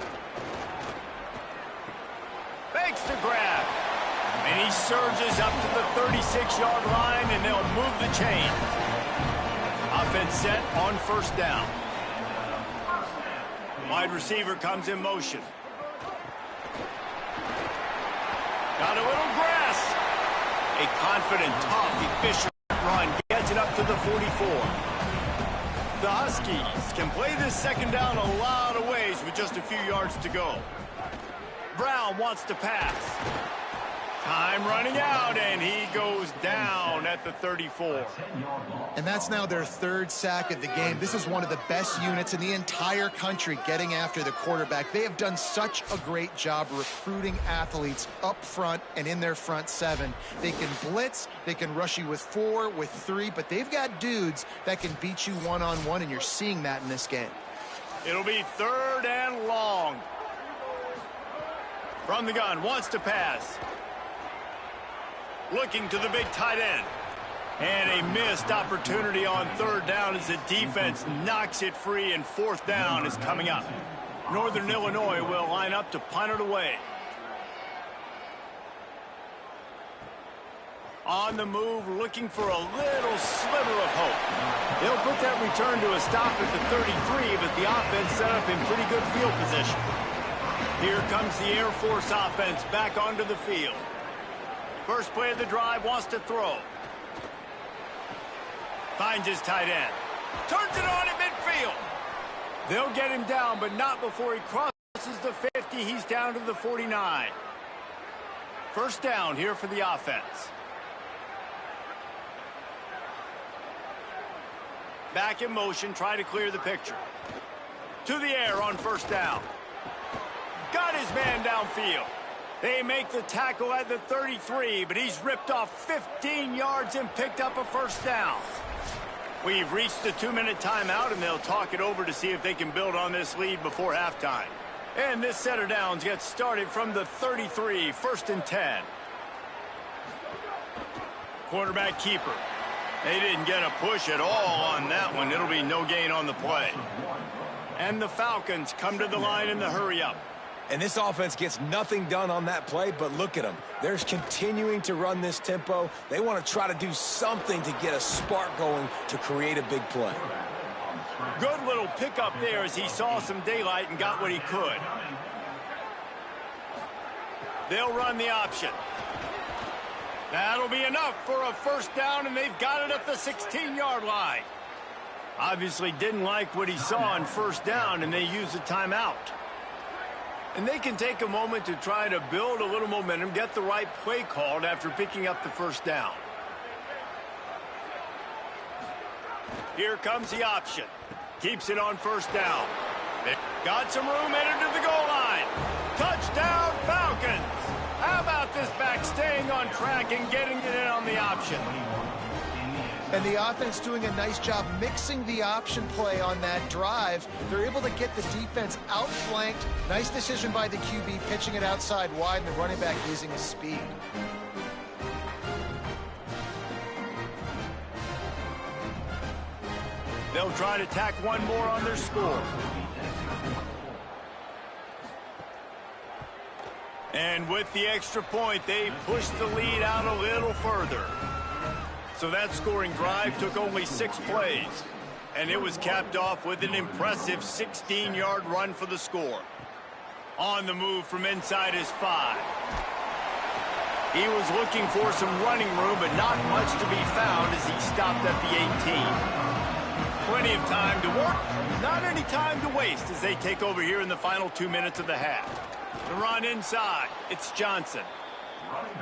Fakes the grab. And he surges up to the 36-yard line, and they'll move the chain. Offense set on first down. Wide receiver comes in motion. Got a little grass. A confident, tough, efficient run gets it up to the 44. The Huskies can play this second down a lot of ways with just a few yards to go. Brown wants to pass. Time running out, and he goes down at the 34. And that's now their 3rd sack of the game. This is one of the best units in the entire country getting after the quarterback. They have done such a great job recruiting athletes up front and in their front 7. They can blitz, they can rush you with 4, with 3, but they've got dudes that can beat you one-on-one, and you're seeing that in this game. It'll be 3rd and long. From the gun, wants to pass. Looking to the big tight end. And a missed opportunity on 3rd down as the defense knocks it free, and 4th down is coming up. Northern Illinois will line up to punt it away. On the move, looking for a little sliver of hope. They'll put that return to a stop at the 33, but the offense set up in pretty good field position. Here comes the Air Force offense back onto the field. First play of the drive, wants to throw. Finds his tight end. Turns it on at midfield. They'll get him down, but not before he crosses the 50. He's down to the 49. First down here for the offense. Back in motion, try to clear the picture. To the air on first down. Got his man downfield. They make the tackle at the 33, but he's ripped off 15 yards and picked up a first down. We've reached the 2-minute timeout, and they'll talk it over to see if they can build on this lead before halftime. And this set of downs gets started from the 33, 1st and 10. Quarterback keeper. They didn't get a push at all on that one. It'll be no gain on the play. And the Falcons come to the line in the hurry-up. And this offense gets nothing done on that play, but look at them. They're continuing to run this tempo. They want to try to do something to get a spark going to create a big play. Good little pickup there as he saw some daylight and got what he could. They'll run the option. That'll be enough for a first down, and they've got it at the 16-yard line. Obviously didn't like what he saw on first down, and they used a timeout. And they can take a moment to try to build a little momentum, get the right play called after picking up the first down. Here comes the option. Keeps it on first down. They got some room, headed to the goal line. Touchdown, Falcons! How about this back staying on track and getting it in on the option? And the offense doing a nice job mixing the option play on that drive. They're able to get the defense outflanked. Nice decision by the QB, pitching it outside wide, and the running back using his speed. They'll try to tack one more on their score. And with the extra point, they push the lead out a little further. So that scoring drive took only 6 plays, and it was capped off with an impressive 16-yard run for the score. On the move from inside his 5. He was looking for some running room, but not much to be found as he stopped at the 18. Plenty of time to work, not any time to waste as they take over here in the final 2 minutes of the half. The run inside, it's Johnson.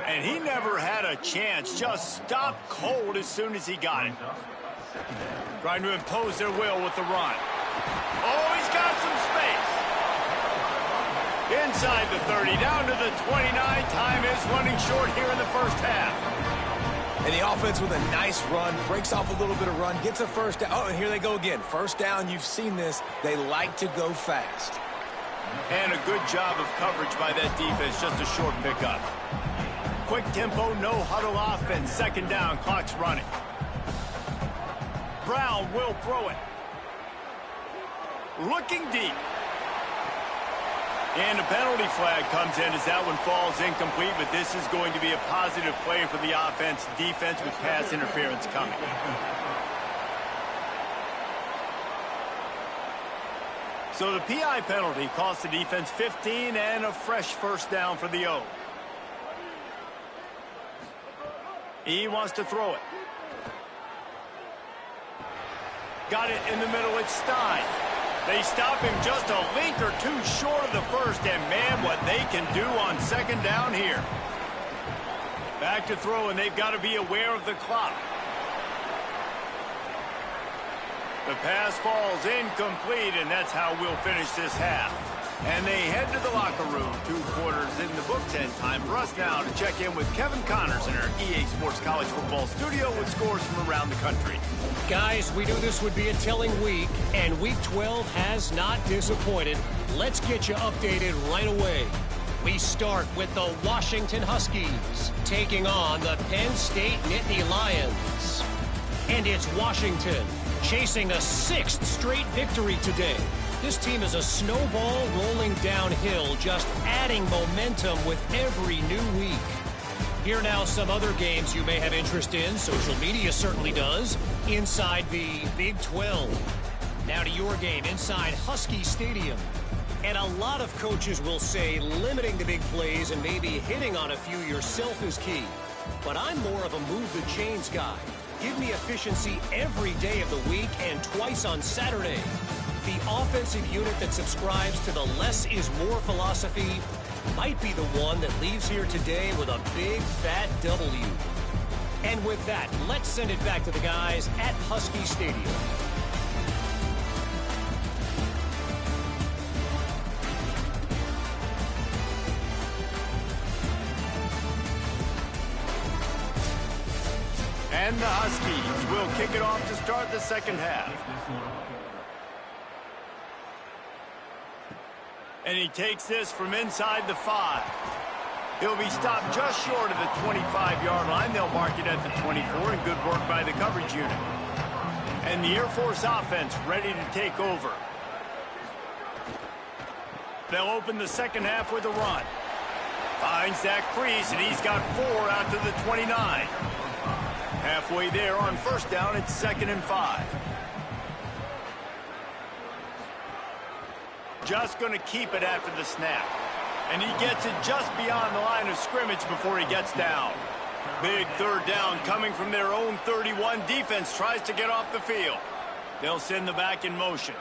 And he never had a chance, just stopped cold as soon as he got it. Trying to impose their will with the run. Oh, he's got some space. Inside the 30, down to the 29. Time is running short here in the first half. And the offense with a nice run, breaks off a little bit of run, gets a first down. Oh, and here they go again. First down, you've seen this. They like to go fast. And a good job of coverage by that defense, just a short pickup. Quick tempo, no huddle offense. Second down, clock's running. Brown will throw it. Looking deep. And a penalty flag comes in as that one falls incomplete, but this is going to be a positive play for the offense. Defense with pass interference coming. So the PI penalty cost the defense 15 and a fresh first down for the O. He wants to throw it. Got it in the middle. It's Stein. They stop him just a link or two short of the first, and man, what they can do on second down here. Back to throw, and they've got to be aware of the clock. The pass falls incomplete, and that's how we'll finish this half. And they head to the locker room. 2 quarters in the books, and time for us now to check in with Kevin Connors in our EA Sports College Football studio with scores from around the country. Guys, we knew this would be a telling week, and Week 12 has not disappointed. Let's get you updated right away. We start with the Washington Huskies taking on the Penn State Nittany Lions. And it's Washington chasing a 6th straight victory today. This team is a snowball rolling downhill, just adding momentum with every new week. Here now some other games you may have interest in. Social media certainly does. Inside the Big 12. Now to your game inside Husky Stadium. And a lot of coaches will say limiting the big plays and maybe hitting on a few yourself is key. But I'm more of a move the chains guy. Give me efficiency every day of the week and twice on Saturday. The offensive unit that subscribes to the less is more philosophy might be the one that leaves here today with a big fat W. And with that, let's send it back to the guys at Husky Stadium. And the Huskies will kick it off to start the second half. And he takes this from inside the 5. He'll be stopped just short of the 25-yard line. They'll mark it at the 24, and good work by the coverage unit. And the Air Force offense ready to take over. They'll open the second half with a run. Finds that crease, and he's got 4 out to the 29. Halfway there on first down, it's 2nd and 5. Just going to keep it after the snap. And he gets it just beyond the line of scrimmage before he gets down. Big third down coming from their own 31. Defense tries to get off the field. They'll send the back in motion.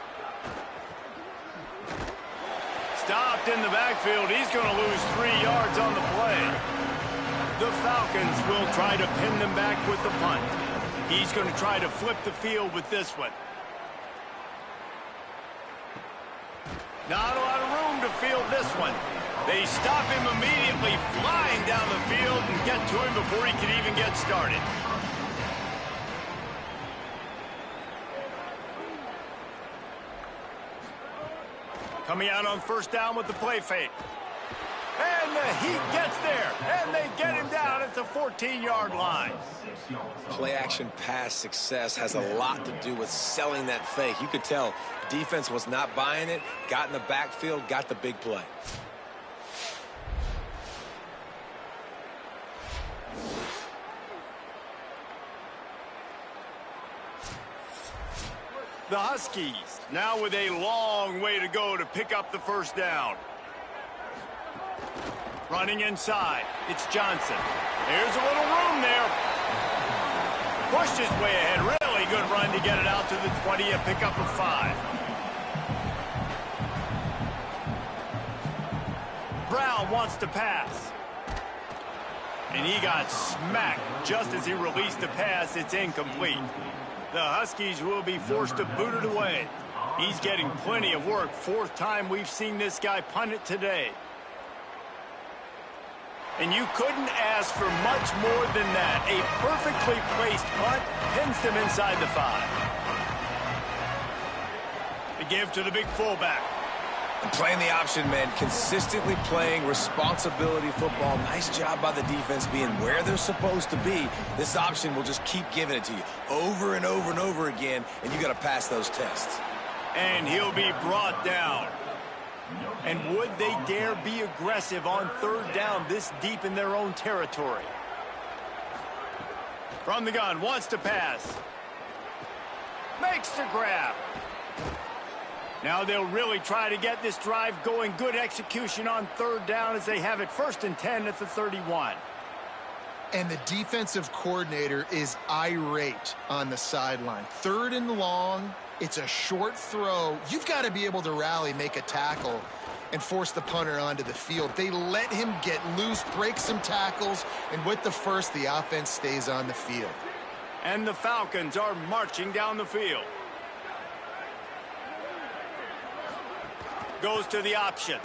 Stopped in the backfield. He's going to lose 3 yards on the play. The Falcons will try to pin them back with the punt. He's going to try to flip the field with this one. Not a lot of room to field this one. They stop him immediately, flying down the field and get to him before he can even get started. Coming out on first down with the play fake. And the Heat gets there, and they get him down at the 14-yard line. Play-action pass success has a lot to do with selling that fake. You could tell defense was not buying it, got in the backfield, got the big play. The Huskies now with a long way to go to pick up the first down. Running inside, it's Johnson. There's a little room there. Pushed his way ahead. Really good run to get it out to the 20, a pickup of 5. Brown wants to pass. And he got smacked just as he released the pass. It's incomplete. The Huskies will be forced to boot it away. He's getting plenty of work. 4th time we've seen this guy punt it today. And you couldn't ask for much more than that. A perfectly placed punt pins them inside the 5. The give to the big fullback. And playing the option, man, consistently playing responsibility football. Nice job by the defense being where they're supposed to be. This option will just keep giving it to you over and over and over again, and you got to pass those tests. And he'll be brought down. And would they dare be aggressive on 3rd down this deep in their own territory? From the gun, wants to pass. Makes the grab. Now they'll really try to get this drive going. Good execution on 3rd down as they have it 1st and 10 at the 31. And the defensive coordinator is irate on the sideline. 3rd and long, it's a short throw. You've got to be able to rally, make a tackle, and force the punter onto the field. They let him get loose, break some tackles, and with the first, the offense stays on the field. And the Falcons are marching down the field. Goes to the option.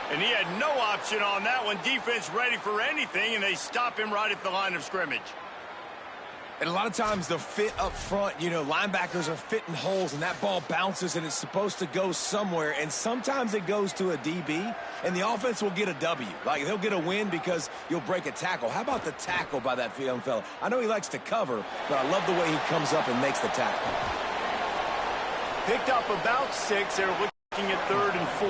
And he had no option on that one. Defense ready for anything, and they stop him right at the line of scrimmage. And a lot of times the fit up front, you know, linebackers are fitting holes, and that ball bounces, and it's supposed to go somewhere. And sometimes it goes to a DB, and the offense will get a W. Like, they'll get a win because you'll break a tackle. How about the tackle by that young fella? I know he likes to cover, but I love the way he comes up and makes the tackle. Picked up about 6. They're looking at 3rd and 4.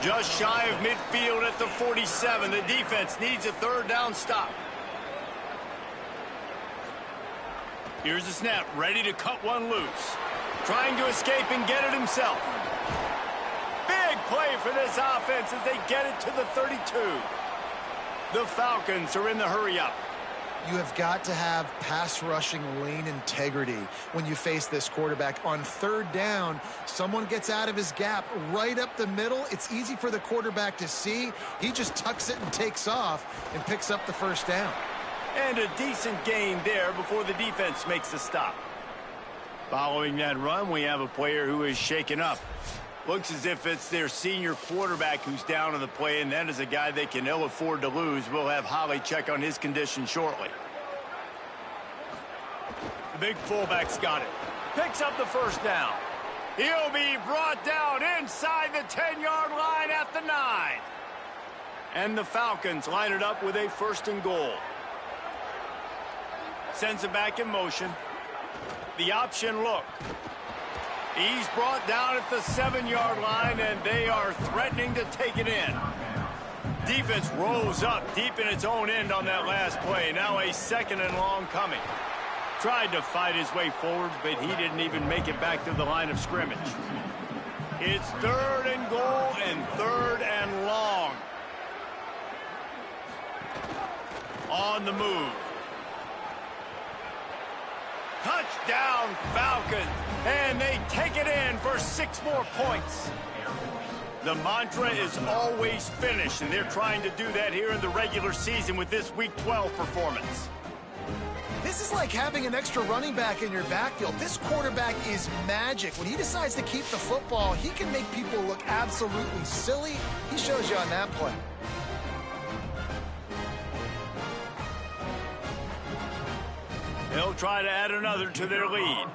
Just shy of midfield at the 47. The defense needs a 3rd down stop. Here's the snap, ready to cut one loose. Trying to escape and get it himself. Big play for this offense as they get it to the 32. The Falcons are in the hurry-up. You have got to have pass rushing lane integrity when you face this quarterback. On 3rd down, someone gets out of his gap right up the middle. It's easy for the quarterback to see. He just tucks it and takes off and picks up the 1st down. And a decent gain there before the defense makes the stop. Following that run, we have a player who is shaken up. Looks as if it's their senior quarterback who's down on the play, and that is a guy they can ill afford to lose. We'll have Holly check on his condition shortly. The big fullback's got it. Picks up the 1st down. He'll be brought down inside the 10-yard line at the 9. And the Falcons line it up with a 1st and goal. Sends it back in motion. The option look. He's brought down at the 7-yard line, and they are threatening to take it in. Defense rolls up deep in its own end on that last play. Now a 2nd and long coming. Tried to fight his way forward, but he didn't even make it back to the line of scrimmage. It's 3rd and goal and 3rd and long. On the move. Touchdown, Falcons, and they take it in for 6 more points. The mantra is always finish, and they're trying to do that here in the regular season with this Week 12 performance. This is like having an extra running back in your backfield. This quarterback is magic. When he decides to keep the football, he can make people look absolutely silly. He shows you on that play. They'll try to add another to their lead.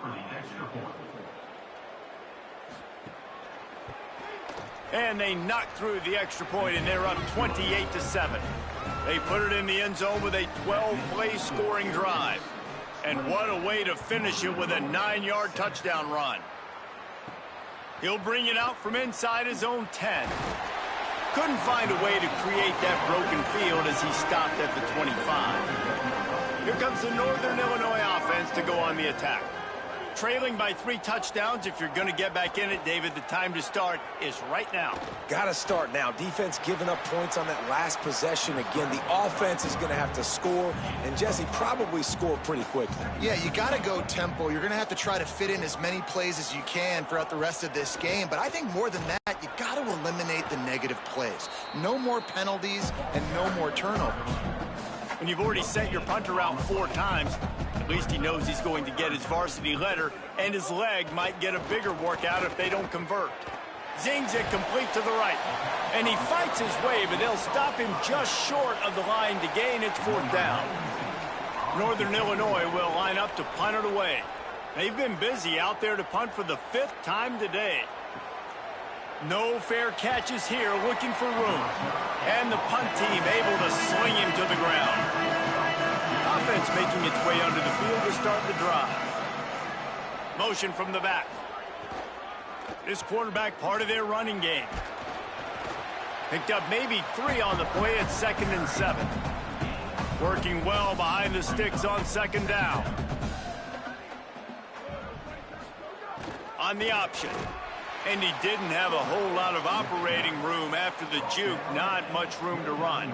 And they knock through the extra point, and they're up 28-7. They put it in the end zone with a 12-play scoring drive. And what a way to finish it with a 9-yard touchdown run. He'll bring it out from inside his own 10. Couldn't find a way to create that broken field as he stopped at the 25. Here comes the Northern Illinois offense to go on the attack. Trailing by 3 touchdowns. If you're going to get back in it, David, the time to start is right now. Got to start now. Defense giving up points on that last possession. Again, the offense is going to have to score, and Jesse probably score pretty quickly. Yeah, you got to go tempo. You're going to have to try to fit in as many plays as you can throughout the rest of this game. But I think more than that, you got to eliminate the negative plays. No more penalties and no more turnovers. When you've already sent your punter out 4 times, at least he knows he's going to get his varsity letter, and his leg might get a bigger workout if they don't convert. Zings it complete to the right. And he fights his way, but they'll stop him just short of the line to gain. It's 4th down. Northern Illinois will line up to punt it away. They've been busy out there to punt for the 5th time today. No fair catches here, looking for room. And the punt team able to sling him to the ground. Offense making its way under the field to start the drive. Motion from the back. This quarterback part of their running game. Picked up maybe 3 on the play at 2nd and 7. Working well behind the sticks on 2nd down. On the option. And he didn't have a whole lot of operating room after the juke. Not much room to run.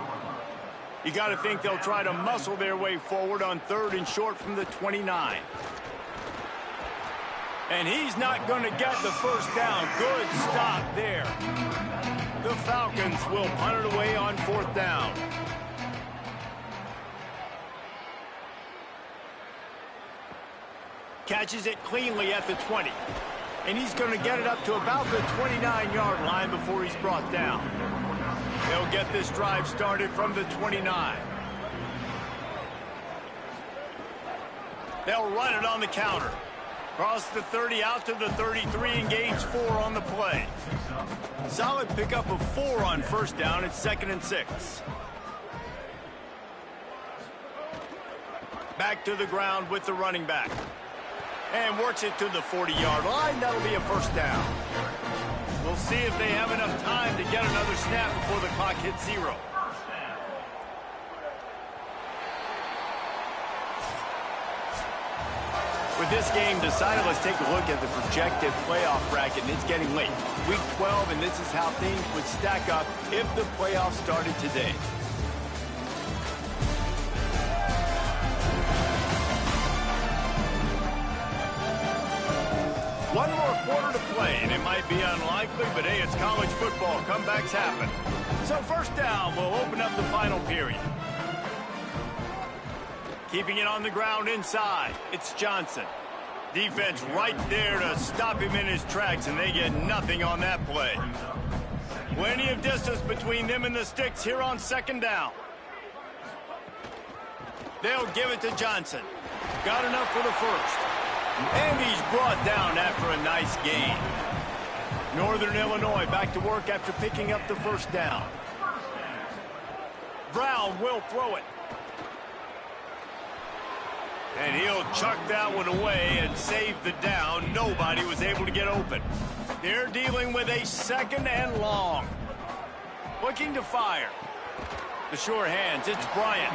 You got to think they'll try to muscle their way forward on 3rd and short from the 29. And he's not going to get the 1st down. Good stop there. The Falcons will punt it away on 4th down. Catches it cleanly at the 20. And he's going to get it up to about the 29-yard line before he's brought down. They'll get this drive started from the 29. They'll run it on the counter. Cross the 30 out to the 33 and gains 4 on the play. Solid pickup of 4 on 1st down. It's 2nd and 6. Back to the ground with the running back. And works it to the 40-yard line. That'll be a 1st down. We'll see if they have enough time to get another snap before the clock hits 0. With this game decided, let's take a look at the projected playoff bracket, and it's getting late. Week 12, and this is how things would stack up if the playoffs started today. One more quarter to play, and it might be unlikely, but hey, it's college football. Comebacks happen. So 1st down will open up the final period. Keeping it on the ground inside, it's Johnson. Defense right there to stop him in his tracks, and they get nothing on that play. Plenty of distance between them and the sticks here on 2nd down. They'll give it to Johnson. Got enough for the 1st. And he's brought down after a nice gain. Northern Illinois back to work after picking up the 1st down. Brown will throw it. And he'll chuck that one away and save the down. Nobody was able to get open. They're dealing with a 2nd and long. Looking to fire. The sure hands, it's Bryant.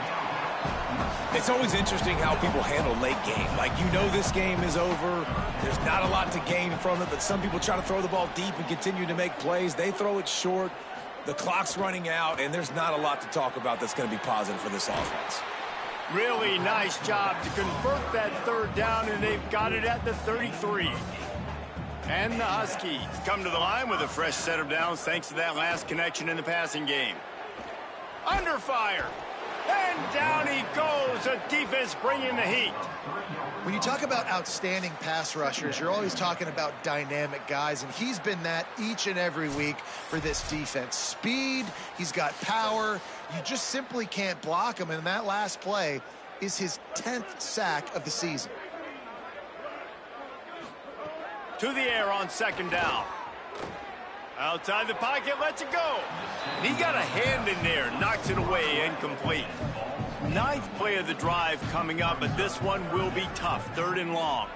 It's always interesting how people handle late game. Like, you know this game is over. There's not a lot to gain from it, but some people try to throw the ball deep and continue to make plays. They throw it short. The clock's running out, and there's not a lot to talk about that's going to be positive for this offense. Really nice job to convert that 3rd down, and they've got it at the 33. And the Huskies come to the line with a fresh set of downs thanks to that last connection in the passing game. Under fire. And down he goes. A defense bringing the heat. When you talk about outstanding pass rushers, you're always talking about dynamic guys, and he's been that each and every week for this defense. Speed, he's got power. You just simply can't block him, and that last play is his 10th sack of the season. To the air on 2nd down. Outside the pocket, lets it go. He got a hand in there, knocks it away, incomplete. 9th play of the drive coming up, but this one will be tough. 3rd and long.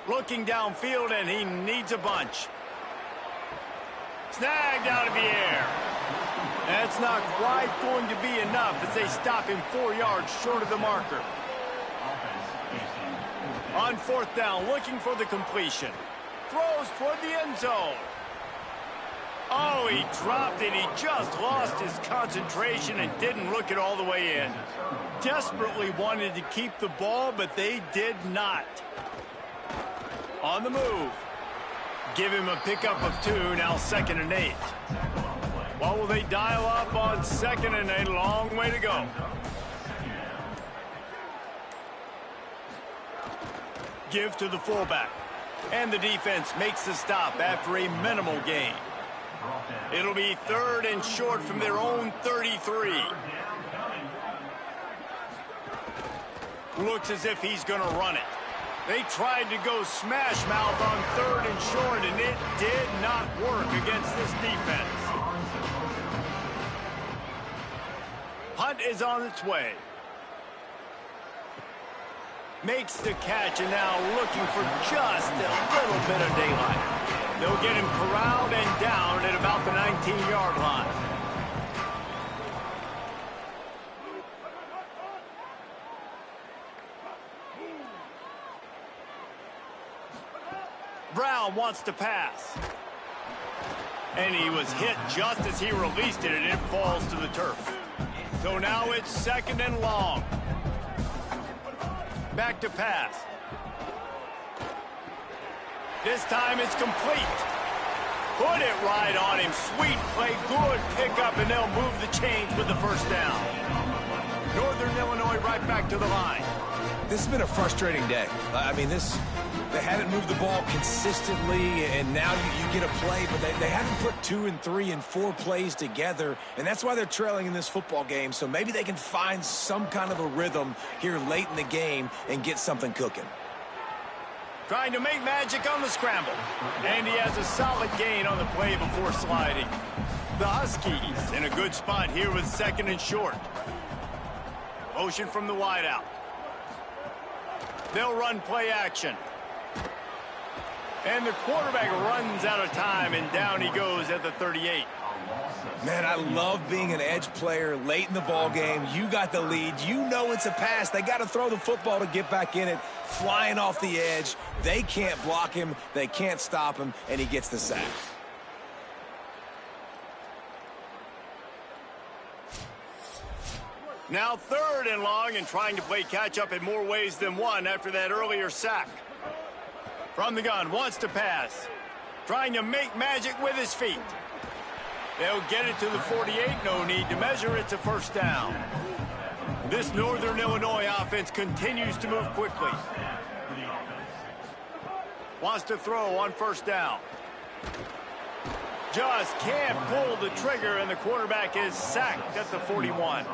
Looking downfield, and he needs a bunch. Snagged out of the air. That's not quite going to be enough as they stop him 4 yards short of the marker. On 4th down, looking for the completion. Throws toward the end zone. Oh, he dropped it. He just lost his concentration and didn't look it all the way in. Desperately wanted to keep the ball, but they did not. On the move. Give him a pickup of 2, now 2nd and 8. What will they dial up on 2nd and 8? Long way to go. Give to the fullback. And the defense makes the stop after a minimal gain. It'll be 3rd and short from their own 33. Looks as if he's going to run it. They tried to go smash mouth on 3rd and short, and it did not work against this defense. Punt is on its way. Makes the catch, and now looking for just a little bit of daylight. They'll get him corralled and down at about the 19-yard line. Brown wants to pass. And he was hit just as he released it, and it falls to the turf. So now it's 2nd and long. Back to pass. This time it's complete. Put it right on him. Sweet play, good pickup, and they'll move the chains with the first down. Northern Illinois right back to the line. This has been a frustrating day. I mean, they haven't moved the ball consistently, and now you get a play, but they haven't put 2 and 3 and 4 plays together, and that's why they're trailing in this football game. So maybe they can find some kind of a rhythm here late in the game and get something cooking. Trying to make magic on the scramble. And he has a solid gain on the play before sliding. The Huskies in a good spot here with 2nd and short. Motion from the wideout. They'll run play action. And the quarterback runs out of time, and down he goes at the 38. Man, I love being an edge player late in the ball game. You got the lead. You know it's a pass. They got to throw the football to get back in it. Flying off the edge. They can't block him. They can't stop him, and he gets the sack. Now 3rd and long, and trying to play catch-up in more ways than one after that earlier sack. From the gun, wants to pass. Trying to make magic with his feet. They'll get it to the 48. No need to measure. It's a first down. This Northern Illinois offense continues to move quickly. Wants to throw on first down. Just can't pull the trigger, and the quarterback is sacked at the 41.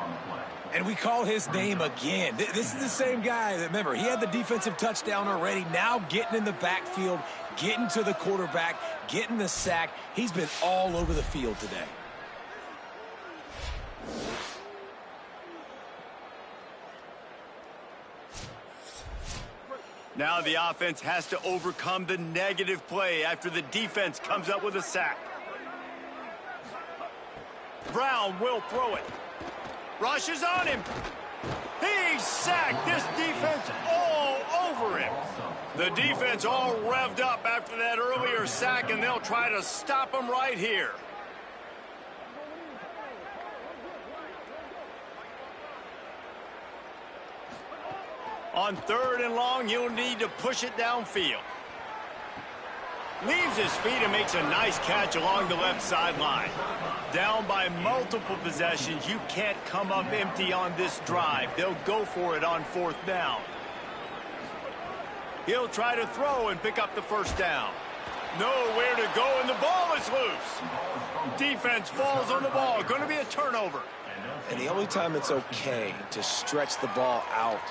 And we call his name again. This is the same guy that, remember, he had the defensive touchdown already. Now getting in the backfield, getting to the quarterback, getting the sack. He's been all over the field today. Now the offense has to overcome the negative play after the defense comes up with a sack. Brown will throw it. Rushes on him. He's sacked. This defense all over him. The defense all revved up after that earlier sack, and they'll try to stop him right here. On 3rd and long, you'll need to push it downfield. Leaves his feet and makes a nice catch along the left sideline. Down by multiple possessions, you can't come up empty on this drive. They'll go for it on 4th down. He'll try to throw and pick up the first down. Nowhere to go, and the ball is loose. Defense falls on the ball. Going to be a turnover. And the only time it's okay to stretch the ball out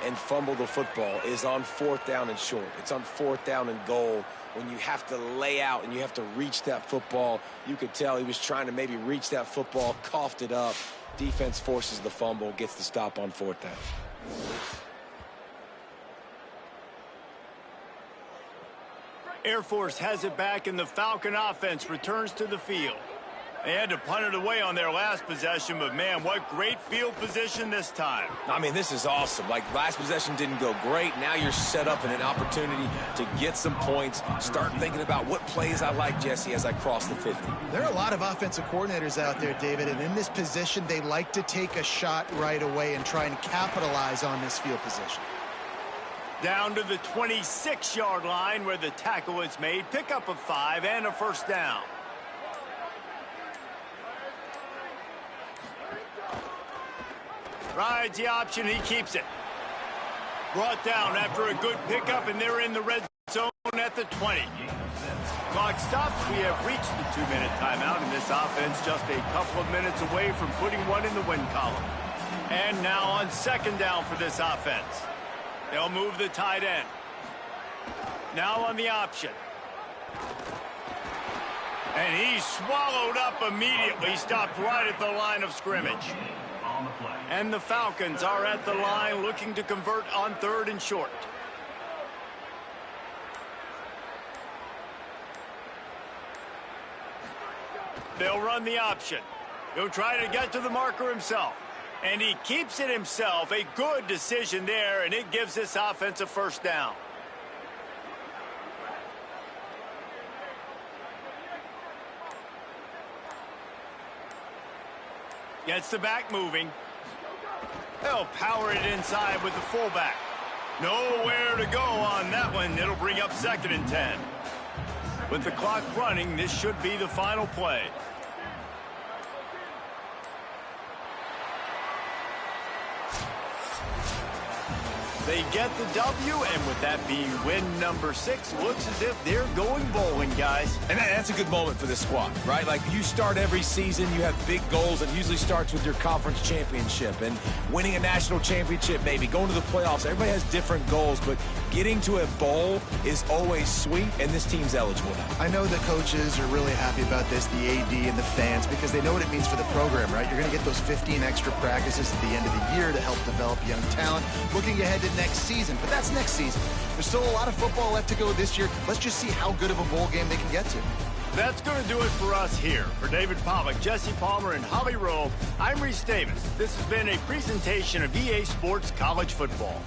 and fumble the football is on 4th down and short. It's on 4th down and goal when you have to lay out and you have to reach that football. You could tell he was trying to maybe reach that football, coughed it up. Defense forces the fumble, gets the stop on 4th down. Air Force has it back, and the Falcon offense returns to the field. They had to punt it away on their last possession, but, man, what great field position this time. I mean, this is awesome. Like, last possession didn't go great. Now you're set up in an opportunity to get some points. Start thinking about what plays I like, Jesse, as I cross the 50. There are a lot of offensive coordinators out there, David, and in this position, they like to take a shot right away and try and capitalize on this field position. Down to the 26-yard line where the tackle is made. Pickup of 5 and a first down. Rides the option, he keeps it. Brought down after a good pickup, and they're in the red zone. at the 20. Clock stops. We have reached the 2-minute timeout, and this offense just a couple of minutes away from putting one in the win column. And now on second down for this offense. They'll move the tight end. Now on the option. And he's swallowed up immediately, stopped right at the line of scrimmage. And the Falcons are at the line looking to convert on 3rd and short. They'll run the option. He'll try to get to the marker himself. And he keeps it himself. A good decision there, and it gives this offense a first down. Gets the back moving. They'll power it inside with the fullback. Nowhere to go on that one. It'll bring up 2nd and 10. With the clock running, this should be the final play. They get the W, and with that being win number 6, looks as if they're going bowling, guys. And that's a good moment for this squad, right? Like, you start every season, you have big goals. It usually starts with your conference championship and winning a national championship, maybe going to the playoffs. Everybody has different goals, but getting to a bowl is always sweet, and this team's eligible now. I know the coaches are really happy about this, the AD and the fans, because they know what it means for the program, right? You're going to get those 15 extra practices at the end of the year to help develop young talent. Looking ahead to next season, but that's next season. There's still a lot of football left to go this year. Let's just see how good of a bowl game they can get to. That's going to do it for us here. For David Pollack, Jesse Palmer, and Holly Rowe, I'm Reese Davis. This has been a presentation of EA Sports College Football.